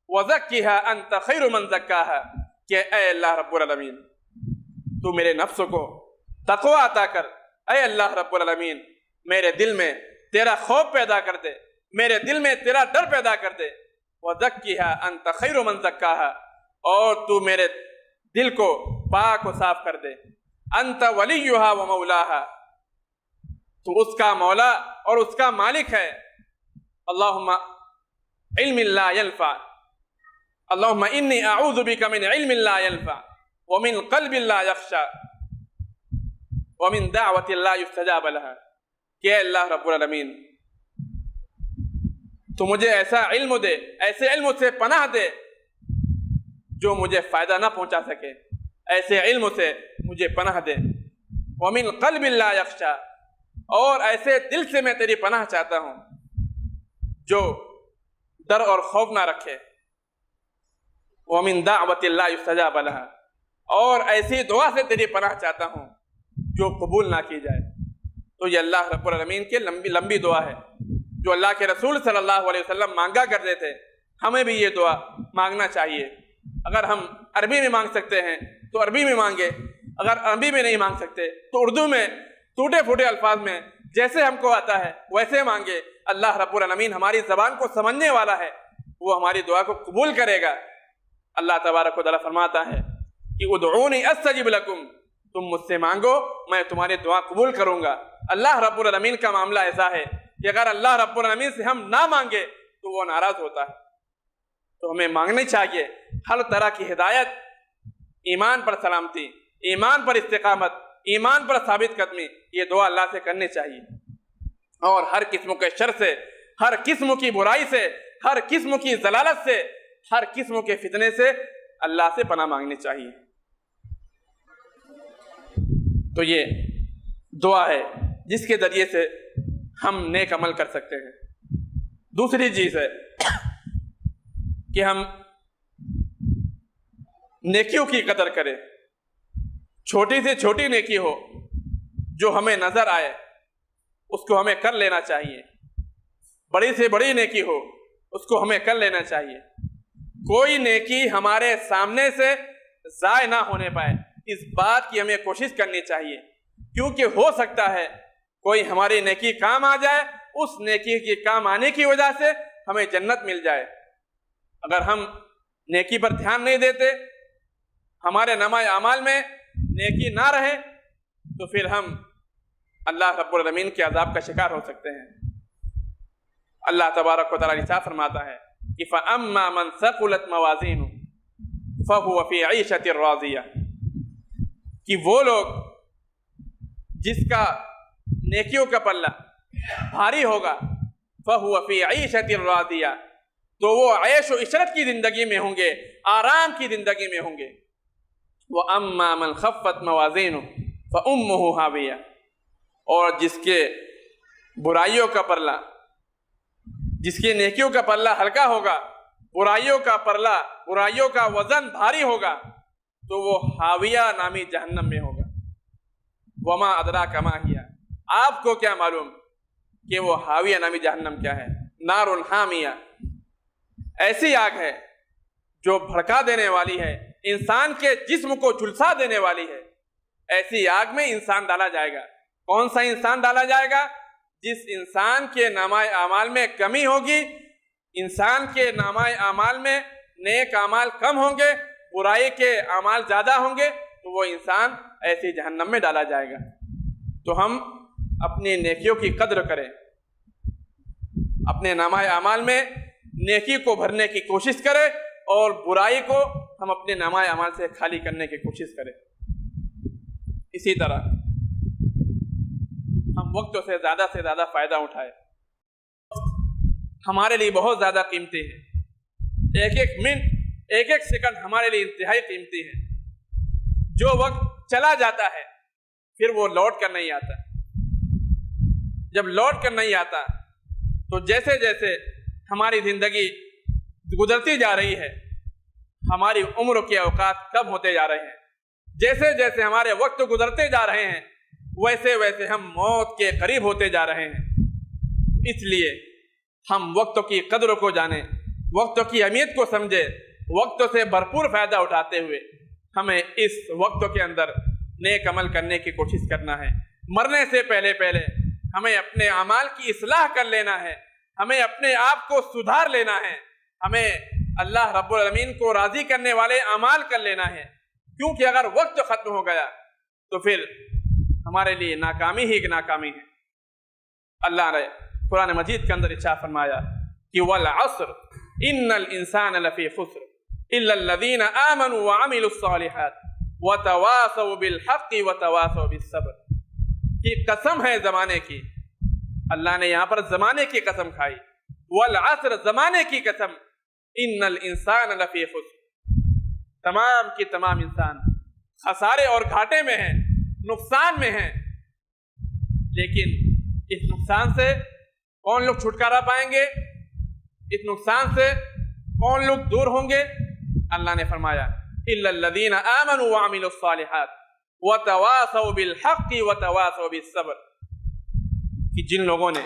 وزکیہا انت خیر من زکاہا، کہ اے اللہ رب العالمین تو میرے نفس کو تقوی عطا کر، اے اللہ رب العالمین میرے دل میں تیرا خوف پیدا کر دے، میرے دل میں تیرا ڈر پیدا کر دے، وَزَكِّهَا أَنْتَ خَيْرُ مَنْ زَكَّاهَا، اور تو میرے دل کو پاک و صاف کر دے، أَنْتَ وَلِيُّهَا وَمَوْلَاهَا، تو اس کا مولا اور اس کا مالک ہے۔ اللہم علم لا ينفع، اللہم انی اعوذ بک من علم لا ينفع ومن قلب لا يخشع ومن دعوت لا يستجاب لها، کہ اے اللہ رب العالمین تو مجھے ایسا علم دے، ایسے علم سے پناہ دے جو مجھے فائدہ نہ پہنچا سکے، ایسے علم سے مجھے پناہ دے، ومن قلب لا یخشع، اور ایسے دل سے میں تیری پناہ چاہتا ہوں جو ڈر اور خوف نہ رکھے، ومن دعوت لا یستجاب لها، اور ایسی دعا سے تیری پناہ چاہتا ہوں جو قبول نہ کی جائے۔ تو یہ اللہ رب العالمین کی لمبی دعا ہے جو اللہ کے رسول صلی اللہ علیہ وسلم مانگا کرتے تھے، ہمیں بھی یہ دعا مانگنا چاہیے۔ اگر ہم عربی میں مانگ سکتے ہیں تو عربی میں مانگے، اگر عربی میں نہیں مانگ سکتے تو اردو میں ٹوٹے پھوٹے الفاظ میں جیسے ہم کو آتا ہے ویسے مانگے. اللہ رب العالمین ہماری زبان کو سمجھنے والا ہے، وہ ہماری دعا کو قبول کرے گا. اللہ تبارک و تعالیٰ فرماتا ہے کہ ادعونی استجب لکم، تم مجھ سے مانگو میں تمہاری دعا قبول کروں گا. اللہ رب العالمین کا معاملہ ایسا ہے کہ اگر اللہ رب العالمین سے ہم نہ مانگے تو وہ ناراض ہوتا ہے. تو ہمیں مانگنی چاہیے ہر طرح کی ہدایت، ایمان پر سلامتی، ایمان پر استقامت، ایمان پر ثابت قدمی، یہ دعا اللہ سے کرنی چاہیے. اور ہر قسم کے شر سے، ہر قسم کی برائی سے، ہر قسم کی ضلالت سے، ہر قسم کے فتنے سے اللہ سے پناہ مانگنی چاہیے. تو یہ دعا ہے جس کے ذریعے سے ہم نیک عمل کر سکتے ہیں. دوسری چیز ہے کہ ہم نیکیوں کی قدر کریں. چھوٹی سے چھوٹی نیکی ہو جو ہمیں نظر آئے اس کو ہمیں کر لینا چاہیے، بڑی سے بڑی نیکی ہو اس کو ہمیں کر لینا چاہیے. کوئی نیکی ہمارے سامنے سے ضائع نہ ہونے پائے اس بات کی ہمیں کوشش کرنی چاہیے، کیونکہ ہو سکتا ہے کوئی ہماری نیکی کام آ جائے، اس نیکی کی کام آنے کی وجہ سے ہمیں جنت مل جائے. اگر ہم نیکی پر دھیان نہیں دیتے، ہمارے نامہ اعمال میں نیکی نہ رہے تو پھر ہم اللہ رب العالمین کے عذاب کا شکار ہو سکتے ہیں. اللہ تبارک و تعالیٰ ارشاد فرماتا ہے کہ فَأَمَّا مَنْ ثَقُلَتْ مَوَازِينُهُ فَهُوَ فِي عِيشَةٍ رَاضِيَةٍ، کہ وہ لوگ جس کا نیکیوں کا پلہ بھاری ہوگا فَهُوَ فِي عِيشَةٍ رَاضِيَةٍ، تو وہ عیش و عشرت کی زندگی میں ہوں گے، آرام کی زندگی میں ہوں گے. وَأَمَّا مَنْ خَفَّتْ مَوَازِينُهُ فَأُمُّهُ هَاوِيَةٌ، اور جس کے برائیوں کا پلہ، جس کے نیکیوں کا پلہ ہلکا ہوگا، برائیوں کا پلہ، برائیوں کا وزن بھاری ہوگا، تو وہ حاویہ نامی جہنم میں ہوگا. وما ادراک ما ہی، آپ کو کیا معلوم کہ وہ حاویہ نامی جہنم کیا ہے؟ نار حامیہ، ایسی آگ ہے جو بھڑکا دینے والی ہے، انسان کے جسم کو جھلسا دینے والی ہے. ایسی آگ میں انسان ڈالا جائے گا. کون سا انسان ڈالا جائے گا؟ جس انسان کے نامہ اعمال میں کمی ہوگی، انسان کے نامہ اعمال میں نیک اعمال کم ہوں گے، برائی کے اعمال زیادہ ہوں گے، تو وہ انسان ایسی جہنم میں ڈالا جائے گا. تو ہم اپنی نیکیوں کی قدر کریں، اپنے نامہ اعمال میں نیکی کو بھرنے کی کوشش کریں اور برائی کو ہم اپنے نامہ اعمال سے خالی کرنے کی کوشش کریں. اسی طرح ہم وقت سے زیادہ فائدہ اٹھائیں. ہمارے لیے بہت زیادہ قیمتی ہے. ایک ایک منٹ، ایک ایک سیکنڈ ہمارے لیے انتہائی قیمتی ہے. جو وقت چلا جاتا ہے پھر وہ لوٹ کر نہیں آتا. جب لوٹ کر نہیں آتا تو جیسے جیسے ہماری زندگی گزرتی جا رہی ہے، ہماری عمر کے اوقات کم ہوتے جا رہے ہیں، جیسے جیسے ہمارے وقت گزرتے جا رہے ہیں ویسے ویسے ہم موت کے قریب ہوتے جا رہے ہیں. اس لیے ہم وقت کی قدر کو جانیں، وقت کی اہمیت کو سمجھیں، وقت سے بھرپور فائدہ اٹھاتے ہوئے ہمیں اس وقت کے اندر نیک عمل کرنے کی کوشش کرنا ہے. مرنے سے پہلے ہمیں اپنے اعمال کی اصلاح کر لینا ہے، ہمیں اپنے آپ کو سدھار لینا ہے، ہمیں اللہ رب العالمین کو راضی کرنے والے اعمال کر لینا ہے. کیونکہ اگر وقت ختم ہو گیا تو پھر ہمارے لیے ناکامی ہی ناکامی ہے. اللہ نے قرآن مجید کے اندر ارشاد فرمایا کہ والعصر ان الانسان لفی خسر الا الذین آمنوا وعملوا الصالحات وتواصوا بالحق وتواصوا بالصبر. کہ قسم ہے زمانے کی، اللہ نے یہاں پر زمانے کی قسم کھائی. والعصر، زمانے کی قسم، ان الانسان لفی خسر، تمام کی تمام انسان خسارے اور گھاٹے میں ہیں، نقصان میں ہیں. لیکن اس نقصان سے کون لوگ چھٹکارا پائیں گے؟ اس نقصان سے کون لوگ دور ہوں گے؟ اللہ نے فرمایا الا الذین آمنوا وعملوا الصالحات وتواصوا بالحق وتواصوا بالصبر، کہ جن لوگوں نے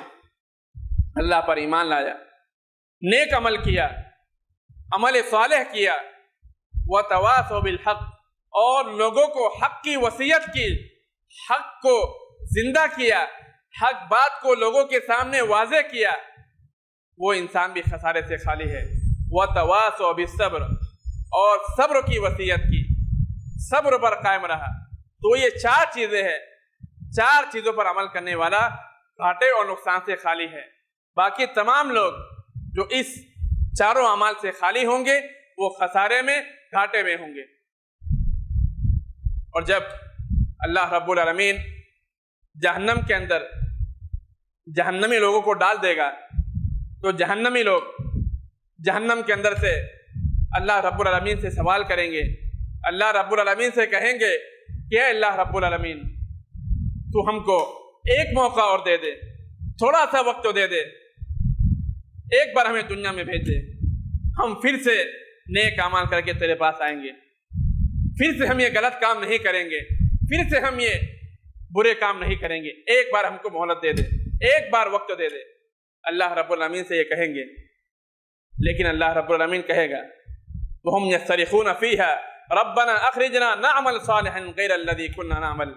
اللہ پر ایمان لایا، نیک عمل کیا، عمل صالح کیا، وتواصوا بالحق، اور لوگوں کو حق کی وصیت کی، حق کو زندہ کیا، حق بات کو لوگوں کے سامنے واضح کیا، وہ انسان بھی خسارے سے خالی ہے۔ وَتَوَاصَوْا بِالصَّبْرِ، اور صبر کی وصیت کی، صبر پر قائم رہا۔ تو یہ 4 چیزیں ہیں، 4 چیزوں پر عمل کرنے والا گھاٹے اور نقصان سے خالی ہے۔ باقی تمام لوگ جو اس 4 اعمال سے خالی ہوں گے وہ خسارے میں، گھاٹے میں ہوں گے۔ اور جب اللہ رب العالمین جہنم کے اندر جہنمی لوگوں کو ڈال دے گا تو جہنمی لوگ جہنم کے اندر سے اللہ رب العالمین سے سوال کریں گے، اللہ رب العالمین سے کہیں گے کہ اے اللہ رب العالمین، تو ہم کو ایک موقع اور دے دے، تھوڑا سا وقت تو دے دے، ایک بار ہمیں دنیا میں بھیج دے، ہم پھر سے نیک اعمال کر کے تیرے پاس آئیں گے، پھر سے ہم یہ غلط کام نہیں کریں گے، پھر سے ہم یہ برے کام نہیں کریں گے، ایک بار ہم کو مہلت دے دے، ایک بار وقت دے دے۔ اللہ رب العالمین سے یہ کہیں گے، لیکن اللہ رب العالمین کہے گا وَهُمْ يَصْطَرِخُونَ فِيهَا رَبَّنَا أَخْرِجْنَا نَعْمَلْ صَالِحًا غَيْرَ الَّذِي كُنَّا نَعْمَلُ۔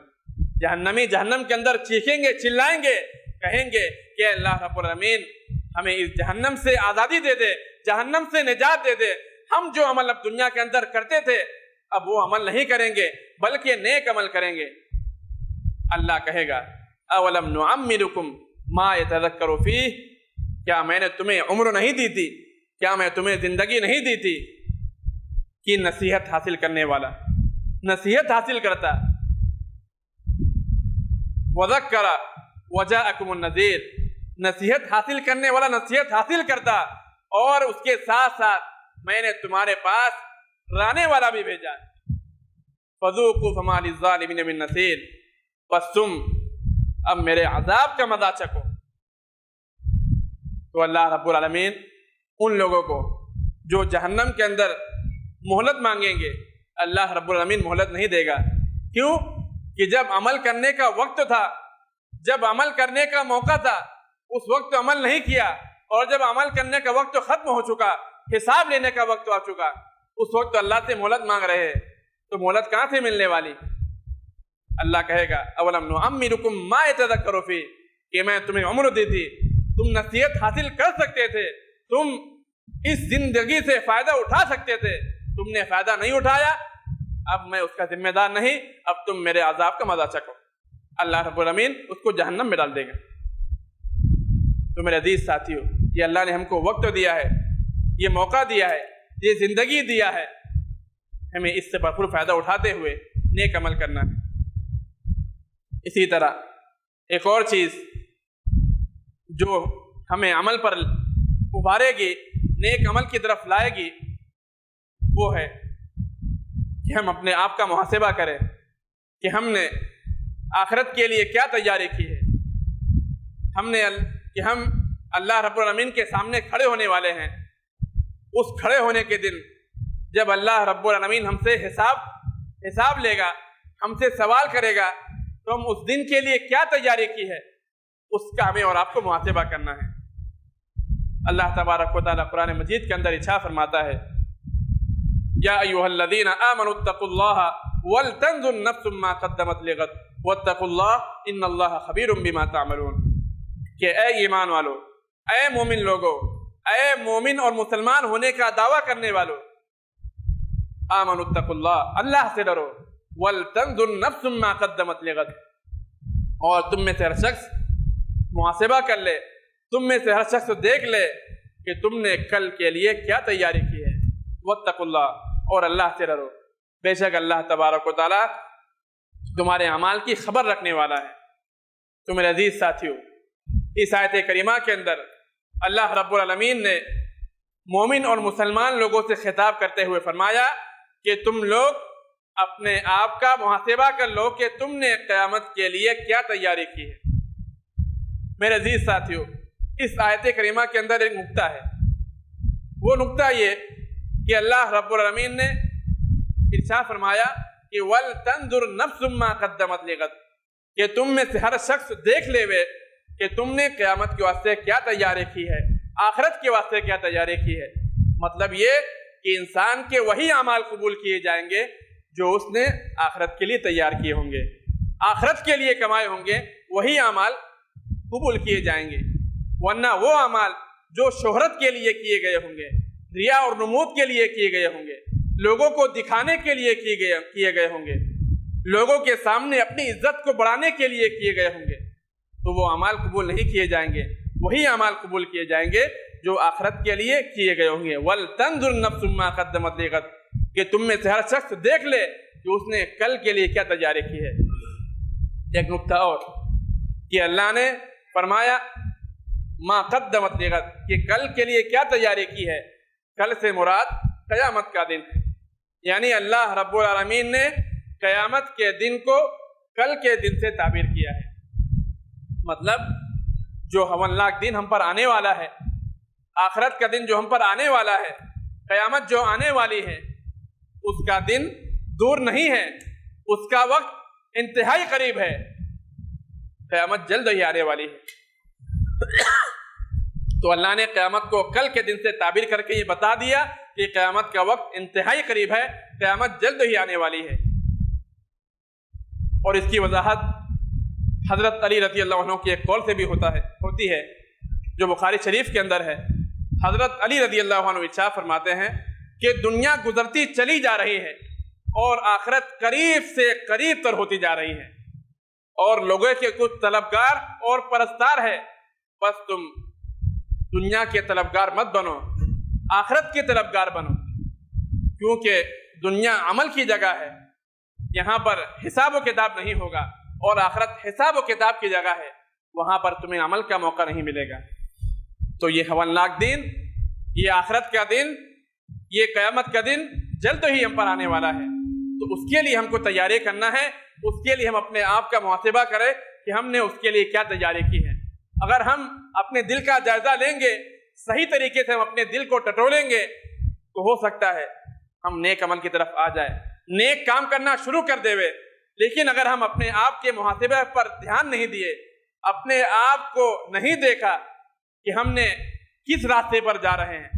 جہنمی جہنم کے اندر چیخیں گے، چلائیں گے، کہیں گے کہ اللہ رب العالمین ہمیں اس جہنم سے آزادی دے دے، جہنم سے نجات دے دے، ہم جو عمل اب دنیا کے اندر کرتے تھے اب وہ عمل نہیں کریں گے بلکہ نیک عمل کریں گے۔ اللہ کہے گا اولم نعمرکم ما یتذکر فیہ، کیا میں نے تمہیں عمر نہیں دی تھی، کیا میں تمہیں زندگی نہیں دی تھی کہ نصیحت حاصل کرنے والا نصیحت حاصل کرتا، وذکر وجاءکم النذیر، نصیحت حاصل کرنے والا نصیحت حاصل کرتا، اور اس کے ساتھ ساتھ میں نے تمہارے پاس رانے والا بھی بھیجا۔ فذوقوا فما للظالمین من نصیر، بس تم اب میرے عذاب کا مزہ چکھو۔ تو اللہ رب العالمین ان لوگوں کو جو جہنم کے اندر مہلت مانگیں گے، اللہ رب العالمین مہلت نہیں دے گا۔ کیوں؟ کہ جب عمل کرنے کا وقت تھا، جب عمل کرنے کا موقع تھا، اس وقت عمل نہیں کیا، اور جب عمل کرنے کا وقت ختم ہو چکا، حساب لینے کا وقت آ چکا، اس وقت اللہ سے مہلت مانگ رہے ہیں، تو مہلت کہاں سے ملنے والی؟ اللہ کہے گا اولم نعمرکم ما یتذکر فیہ، کہ میں تمہیں عمر دی تھی، تم نصیحت حاصل کر سکتے تھے، تم اس زندگی سے فائدہ اٹھا سکتے تھے، تم نے فائدہ نہیں اٹھایا، اب میں اس کا ذمہ دار نہیں، اب تم میرے عذاب کا مزہ چکھو۔ اللہ رب العالمین اس کو جہنم میں ڈال دے گا۔ تو میرے عزیز ساتھیو، یہ اللہ نے ہم کو وقت دیا ہے، یہ موقع دیا ہے، یہ زندگی دیا ہے، ہمیں اس سے بھرپور فائدہ اٹھاتے ہوئے نیک عمل کرنا ہے۔ اسی طرح ایک اور چیز جو ہمیں عمل پر ابھارے گی، نیک عمل کی طرف لائے گی، وہ ہے کہ ہم اپنے آپ کا محاسبہ کریں کہ ہم نے آخرت کے لیے کیا تیاری کی ہے، کہ ہم اللہ رب العالمین کے سامنے کھڑے ہونے والے ہیں۔ اس کھڑے ہونے کے دن جب اللہ رب العالمین ہم سے حساب لے گا، ہم سے سوال کرے گا، تو ہم اس دن کے لیے کیا تیاری کی ہے، اس کا ہمیں اور آپ کو محاسبہ کرنا ہے۔ اللہ تبارک و تعالیٰ قرآن مجید کے اندر ارشاد فرماتا ہے یا ایھا الذین آمنوا اتقوا اللہ ولتنظر نفس ما قدمت لغد واتقوا اللہ ان اللہ خبیر بما تعملون، کہ اے ایمان والو، اے مومن لوگو، اے مومن اور مسلمان ہونے کا دعویٰ کرنے والو، آمنوا اتقوا اللہ، اللہ سے ڈرو، ولتنظر نفس ما قدمت لغد، اور تم میں سے ہر شخص محاسبہ کر لے، تم میں سے ہر شخص دیکھ لے کہ تم نے کل کے لیے کیا تیاری کی ہے۔ واتقوا اللہ، اور اللہ سے ڈرو، بے شک اللہ تبارک و تعالیٰ تمہارے اعمال کی خبر رکھنے والا ہے۔ تو میرے عزیز ساتھیو، اس آیت کریمہ کے اندر اللہ رب العالمین نے مومن اور مسلمان لوگوں سے خطاب کرتے ہوئے فرمایا کہ تم لوگ اپنے آپ کا محاسبہ کر لو کہ تم نے قیامت کے لیے کیا تیاری کی ہے۔ میرے عزیز ساتھیو، اس آیت کریمہ کے اندر ایک نقطہ ہے، وہ نقطہ یہ کہ اللہ رب العالمین نے ارشاد فرمایا کہ وَلْتَنْظُرْ نَفْسٌ مَا قَدَّمَتْ لِغَدٍ، کہ تم میں سے ہر شخص دیکھ لے وے کہ تم نے قیامت کے واسطے کیا تیاری کی ہے، آخرت کے واسطے کیا تیاری کی ہے۔ مطلب یہ کہ انسان کے وہی اعمال قبول کیے جائیں گے جو اس نے آخرت کے لیے تیار کیے ہوں گے، آخرت کے لیے کمائے ہوں گے، وہی اعمال قبول کیے جائیں گے، ورنہ وہ اعمال جو شہرت کے لیے کیے گئے ہوں گے، ریا اور نمود کے لیے کیے گئے ہوں گے، لوگوں کو دکھانے کے لیے کیے گئے ہوں گے، لوگوں کے سامنے اپنی عزت کو بڑھانے کے لیے کیے گئے ہوں گے، تو وہ اعمال قبول نہیں کیے جائیں گے، وہی اعمال قبول کیے جائیں گے جو آخرت کے لیے کیے گئے ہوں گے۔ وَلْتَنْظُرْ نَفْسٌ مَّا قَدَّمَتْ لِغَدٍ، کہ تم میں سے ہر شخص دیکھ لے کہ اس نے کل کے لیے کیا تیاری کی ہے۔ ایک نکتہ اور کہ اللہ نے فرمایا ما قدمت لغد، کہ کل کے لیے کیا تیاری کی ہے، کل سے مراد قیامت کا دن ہے، یعنی اللہ رب العالمین نے قیامت کے دن کو کل کے دن سے تعبیر کیا ہے، مطلب جو ہولناک دن ہم پر آنے والا ہے، آخرت کا دن جو ہم پر آنے والا ہے، قیامت جو آنے والی ہے، اس کا دن دور نہیں ہے، اس کا وقت انتہائی قریب ہے، قیامت جلد ہی آنے والی ہے۔ تو اللہ نے قیامت کو کل کے دن سے تعبیر کر کے یہ بتا دیا کہ قیامت کا وقت انتہائی قریب ہے، قیامت جلد ہی آنے والی ہے۔ اور اس کی وضاحت حضرت علی رضی اللہ عنہ کے ایک قول سے بھی ہوتی ہے جو بخاری شریف کے اندر ہے۔ حضرت علی رضی اللہ عنہ ارشاد فرماتے ہیں کہ دنیا گزرتی چلی جا رہی ہے اور آخرت قریب سے قریب تر ہوتی جا رہی ہے، اور لوگوں کے کچھ طلبگار اور پرستار ہے، بس تم دنیا کے طلبگار مت بنو، آخرت کے طلبگار بنو، کیونکہ دنیا عمل کی جگہ ہے، یہاں پر حساب و کتاب نہیں ہوگا، اور آخرت حساب و کتاب کی جگہ ہے، وہاں پر تمہیں عمل کا موقع نہیں ملے گا۔ تو یہ ہولناک دن، یہ آخرت کا دن، یہ قیامت کا دن جلد ہی ہم پر آنے والا ہے، تو اس کے لیے ہم کو تیاری کرنا ہے، اس کے لیے ہم اپنے آپ کا محاسبہ کریں کہ ہم نے اس کے لیے کیا تیاری کی ہے۔ اگر ہم اپنے دل کا جائزہ لیں گے، صحیح طریقے سے ہم اپنے دل کو ٹٹولیں گے، تو ہو سکتا ہے ہم نیک عمل کی طرف آ جائیں، نیک کام کرنا شروع کر دے۔ لیکن اگر ہم اپنے آپ کے محاسبہ پر دھیان نہیں دیے، اپنے آپ کو نہیں دیکھا کہ ہم نے کس راستے پر جا رہے ہیں،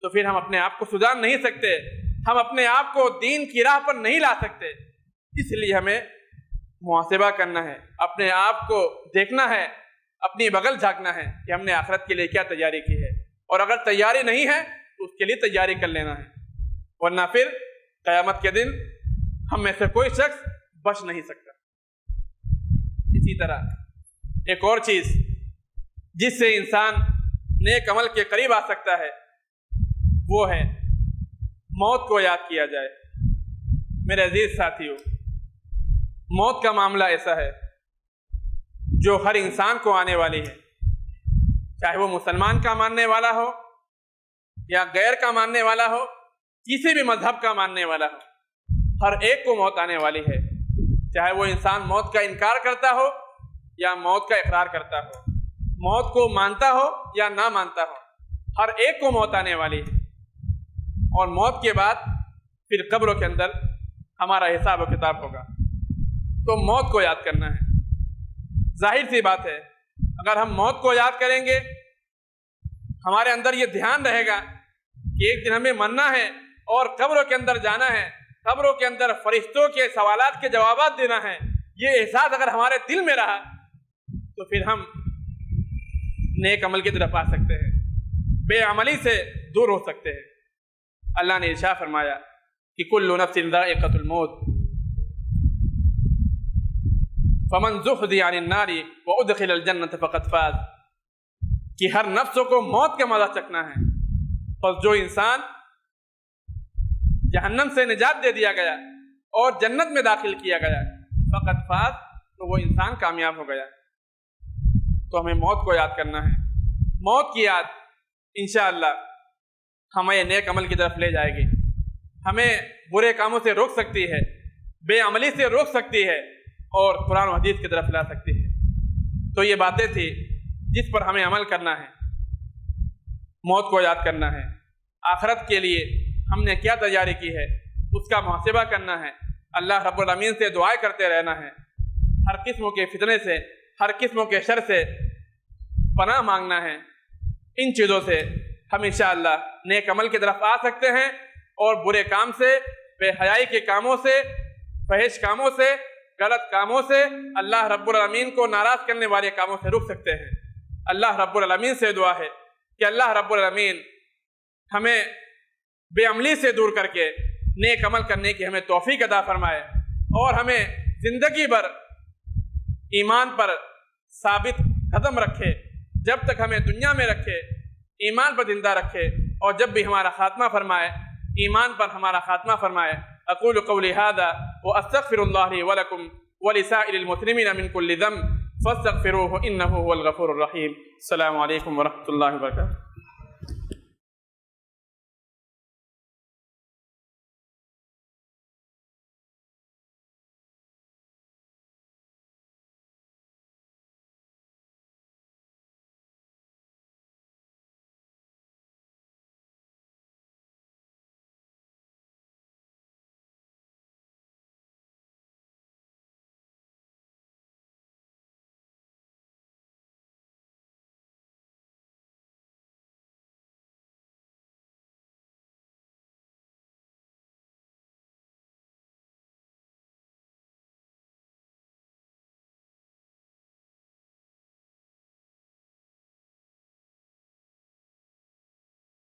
تو پھر ہم اپنے آپ کو سدھار نہیں سکتے، ہم اپنے آپ کو دین کی راہ پر نہیں لا سکتے۔ اس لیے ہمیں محاسبہ کرنا ہے، اپنے آپ کو دیکھنا ہے، اپنی بغل جھانکنا ہے کہ ہم نے آخرت کے لیے کیا تیاری کی ہے، اور اگر تیاری نہیں ہے تو اس کے لیے تیاری کر لینا ہے، ورنہ پھر قیامت کے دن ہم میں سے کوئی شخص بچ نہیں سکتا۔ اسی طرح ایک اور چیز جس سے انسان نیک عمل کے قریب آ سکتا ہے وہ ہے موت کو یاد کیا جائے۔ میرے عزیز ساتھیو، موت کا معاملہ ایسا ہے جو ہر انسان کو آنے والی ہے، چاہے وہ مسلمان کا ماننے والا ہو یا غیر کا ماننے والا ہو، کسی بھی مذہب کا ماننے والا ہو، ہر ایک کو موت آنے والی ہے، چاہے وہ انسان موت کا انکار کرتا ہو یا موت کا اقرار کرتا ہو، موت کو مانتا ہو یا نہ مانتا ہو، ہر ایک کو موت آنے والی ہے۔ اور موت کے بعد پھر قبروں کے اندر ہمارا حساب و کتاب ہوگا، تو موت کو یاد کرنا ہے۔ ظاہر سی بات ہے، اگر ہم موت کو یاد کریں گے، ہمارے اندر یہ دھیان رہے گا کہ ایک دن ہمیں مرنا ہے اور قبروں کے اندر جانا ہے، قبروں کے اندر فرشتوں کے سوالات کے جوابات دینا ہے، یہ احساس اگر ہمارے دل میں رہا تو پھر ہم نیک عمل کی طرف آ سکتے ہیں، بے عملی سے دور ہو سکتے ہیں۔ اللہ نے ارشاد فرمایا کہ کل نفس ذائقۃ الموت فمن زحزح عن النار وادخل الجنۃ فقد فاز، کہ ہر نفس کو موت کا مزہ چکھنا ہے، اور جو انسان جہنم سے نجات دے دیا گیا اور جنت میں داخل کیا گیا فقد فاز، تو وہ انسان کامیاب ہو گیا۔ تو ہمیں موت کو یاد کرنا ہے، موت کی یاد انشاءاللہ ہمیں نیک عمل کی طرف لے جائے گی، ہمیں برے کاموں سے روک سکتی ہے، بے عملی سے روک سکتی ہے، اور قرآن و حدیث کی طرف لا سکتی ہے۔ تو یہ باتیں تھی جس پر ہمیں عمل کرنا ہے، موت کو یاد کرنا ہے، آخرت کے لیے ہم نے کیا تیاری کی ہے اس کا محاسبہ کرنا ہے، اللہ رب العالمین سے دعائیں کرتے رہنا ہے، ہر قسم کے فتنے سے، ہر قسم کے شر سے پناہ مانگنا ہے۔ ان چیزوں سے ہم انشاءاللہ نیک عمل کی طرف آ سکتے ہیں اور برے کام سے، بے حیائی کے کاموں سے، فحش کاموں سے، غلط کاموں سے، اللہ رب العالمین کو ناراض کرنے والے کاموں سے رک سکتے ہیں۔ اللہ رب العالمین سے دعا ہے کہ اللہ رب العالمین ہمیں بے عملی سے دور کر کے نیک عمل کرنے کی ہمیں توفیق عطا فرمائے، اور ہمیں زندگی بھر ایمان پر ثابت قدم رکھے، جب تک ہمیں دنیا میں رکھے ایمان پر زندہ رکھے، اور جب بھی ہمارا خاتمہ فرمائے ایمان پر ہمارا خاتمہ فرمائے۔ اقول قولی ھذا واستغفر اللہ لی ولکم ولسائر المسلمین من کل ذنب فاستغفروہ انہ هو الغفور الرحیم۔ السلام علیکم ورحمۃ اللہ وبرکاتہ۔